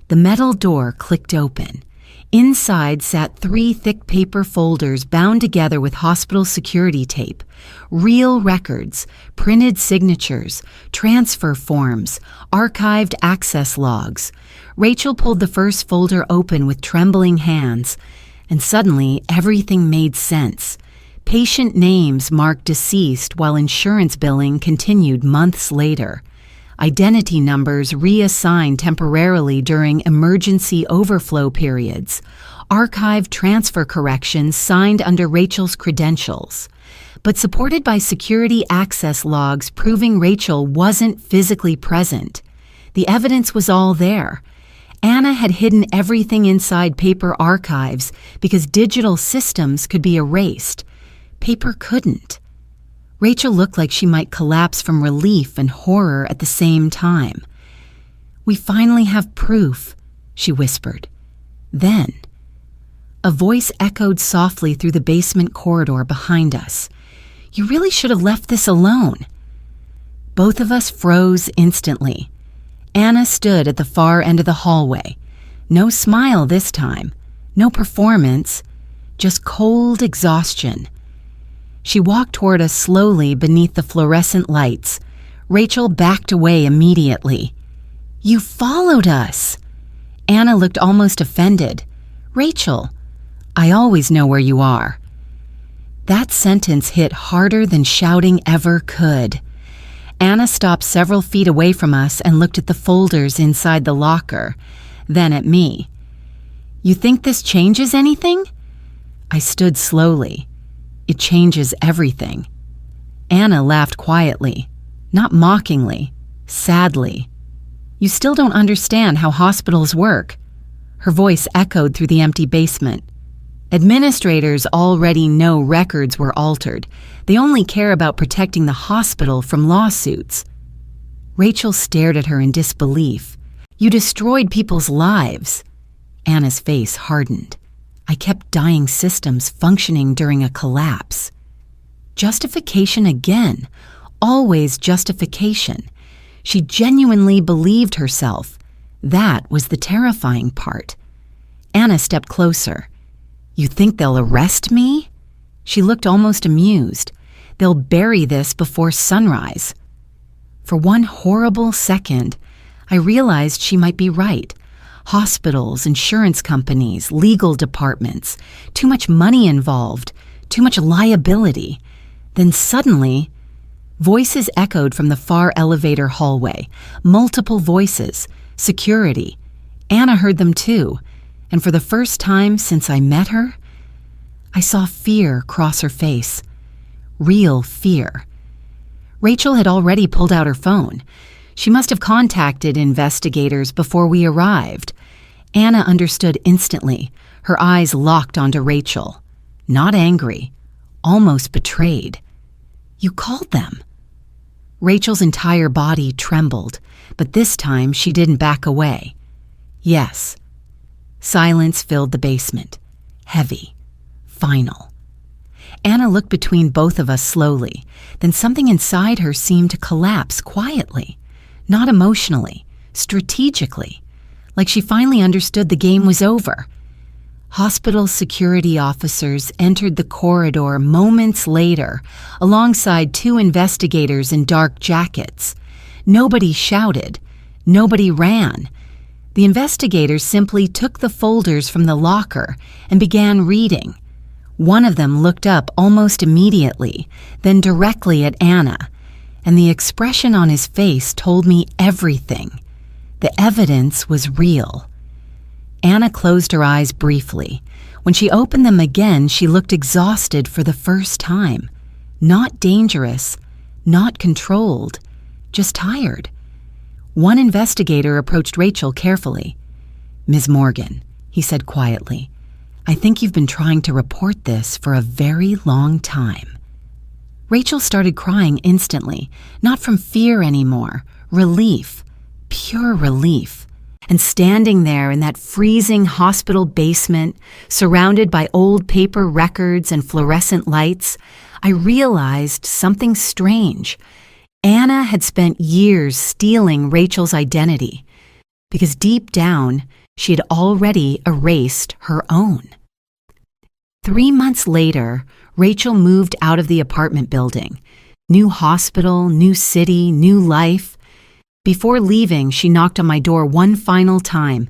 [SPEAKER 1] The metal door clicked open. Inside sat 3 thick paper folders bound together with hospital security tape. Real records, printed signatures, transfer forms, archived access logs. Rachel pulled the first folder open with trembling hands, and suddenly everything made sense. Patient names marked deceased while insurance billing continued months later. Identity numbers reassigned temporarily during emergency overflow periods. Archived transfer corrections signed under Rachel's credentials, but supported by security access logs proving Rachel wasn't physically present. The evidence was all there. Anna had hidden everything inside paper archives because digital systems could be erased. Paper couldn't. Rachel looked like she might collapse from relief and horror at the same time. We finally have proof, she whispered. Then, a voice echoed softly through the basement corridor behind us. You really should have left this alone. Both of us froze instantly. Anna stood at the far end of the hallway. No smile this time. No performance. Just cold exhaustion. She walked toward us slowly beneath the fluorescent lights. Rachel backed away immediately. You followed us. Anna looked almost offended. Rachel, I always know where you are. That sentence hit harder than shouting ever could. Anna stopped several feet away from us and looked at the folders inside the locker, then at me. You think this changes anything? I stood slowly. It changes everything. Anna laughed quietly, not mockingly, sadly. You still don't understand how hospitals work. Her voice echoed through the empty basement. Administrators already know records were altered. They only care about protecting the hospital from lawsuits. Rachel stared at her in disbelief. You destroyed people's lives. Anna's face hardened. I kept dying systems functioning during a collapse. Justification again. Always justification. She genuinely believed herself. That was the terrifying part. Anna stepped closer. "You think they'll arrest me?" She looked almost amused. "They'll bury this before sunrise." For one horrible second, I realized she might be right. Hospitals, insurance companies, legal departments, too much money involved, too much liability. Then suddenly, voices echoed from the far elevator hallway. Multiple voices. Security. Anna heard them too, and for the first time since I met her, I saw fear cross her face. Real fear. Rachel had already pulled out her phone. She must have contacted investigators before we arrived. Anna understood instantly, her eyes locked onto Rachel. Not angry, almost betrayed. "You called them." Rachel's entire body trembled, but this time she didn't back away. "Yes." Silence filled the basement. Heavy. Final. Anna looked between both of us slowly, then something inside her seemed to collapse quietly. Not emotionally, strategically, like she finally understood the game was over. Hospital security officers entered the corridor moments later, alongside 2 investigators in dark jackets. Nobody shouted. Nobody ran. The investigators simply took the folders from the locker and began reading. One of them looked up almost immediately, then directly at Anna, and the expression on his face told me everything. The evidence was real. Anna closed her eyes briefly. When she opened them again, she looked exhausted for the first time. Not dangerous, not controlled, just tired. One investigator approached Rachel carefully. "Ms. Morgan," he said quietly, "I think you've been trying to report this for a very long time." Rachel started crying instantly, not from fear anymore, relief, pure relief. And standing there in that freezing hospital basement, surrounded by old paper records and fluorescent lights, I realized something strange. Anna had spent years stealing Rachel's identity, because deep down, she had already erased her own. 3 months later, Rachel moved out of the apartment building. New hospital, new city, new life. Before leaving, she knocked on my door one final time.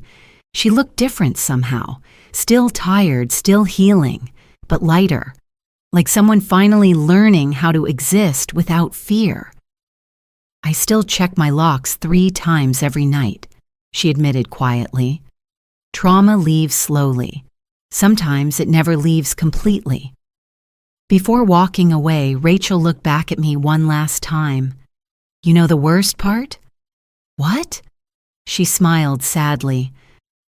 [SPEAKER 1] She looked different somehow, still tired, still healing, but lighter, like someone finally learning how to exist without fear. "I still check my locks 3 times every night," she admitted quietly. Trauma leaves slowly. Sometimes it never leaves completely. Before walking away, Rachel looked back at me one last time. "You know the worst part?" "What?" She smiled sadly.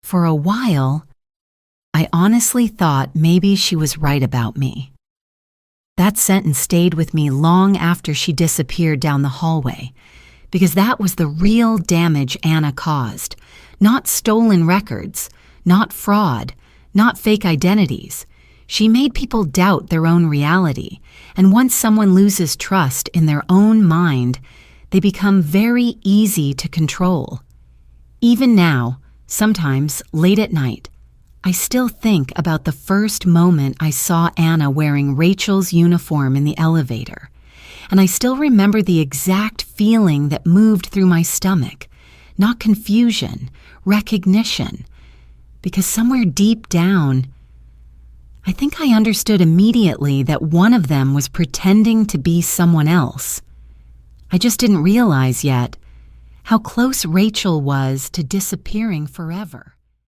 [SPEAKER 1] For a while, I honestly thought maybe she was right about me. That sentence stayed with me long after she disappeared down the hallway, because that was the real damage Anna caused. Not stolen records, not fraud, not fake identities. She made people doubt their own reality, and once someone loses trust in their own mind, they become very easy to control. Even now, sometimes late at night, I still think about the first moment I saw Anna wearing Rachel's uniform in the elevator, and I still remember the exact feeling that moved through my stomach. Not confusion, recognition, because somewhere deep down, I think I understood immediately that one of them was pretending to be someone else. I just didn't realize yet how close Rachel was to disappearing forever.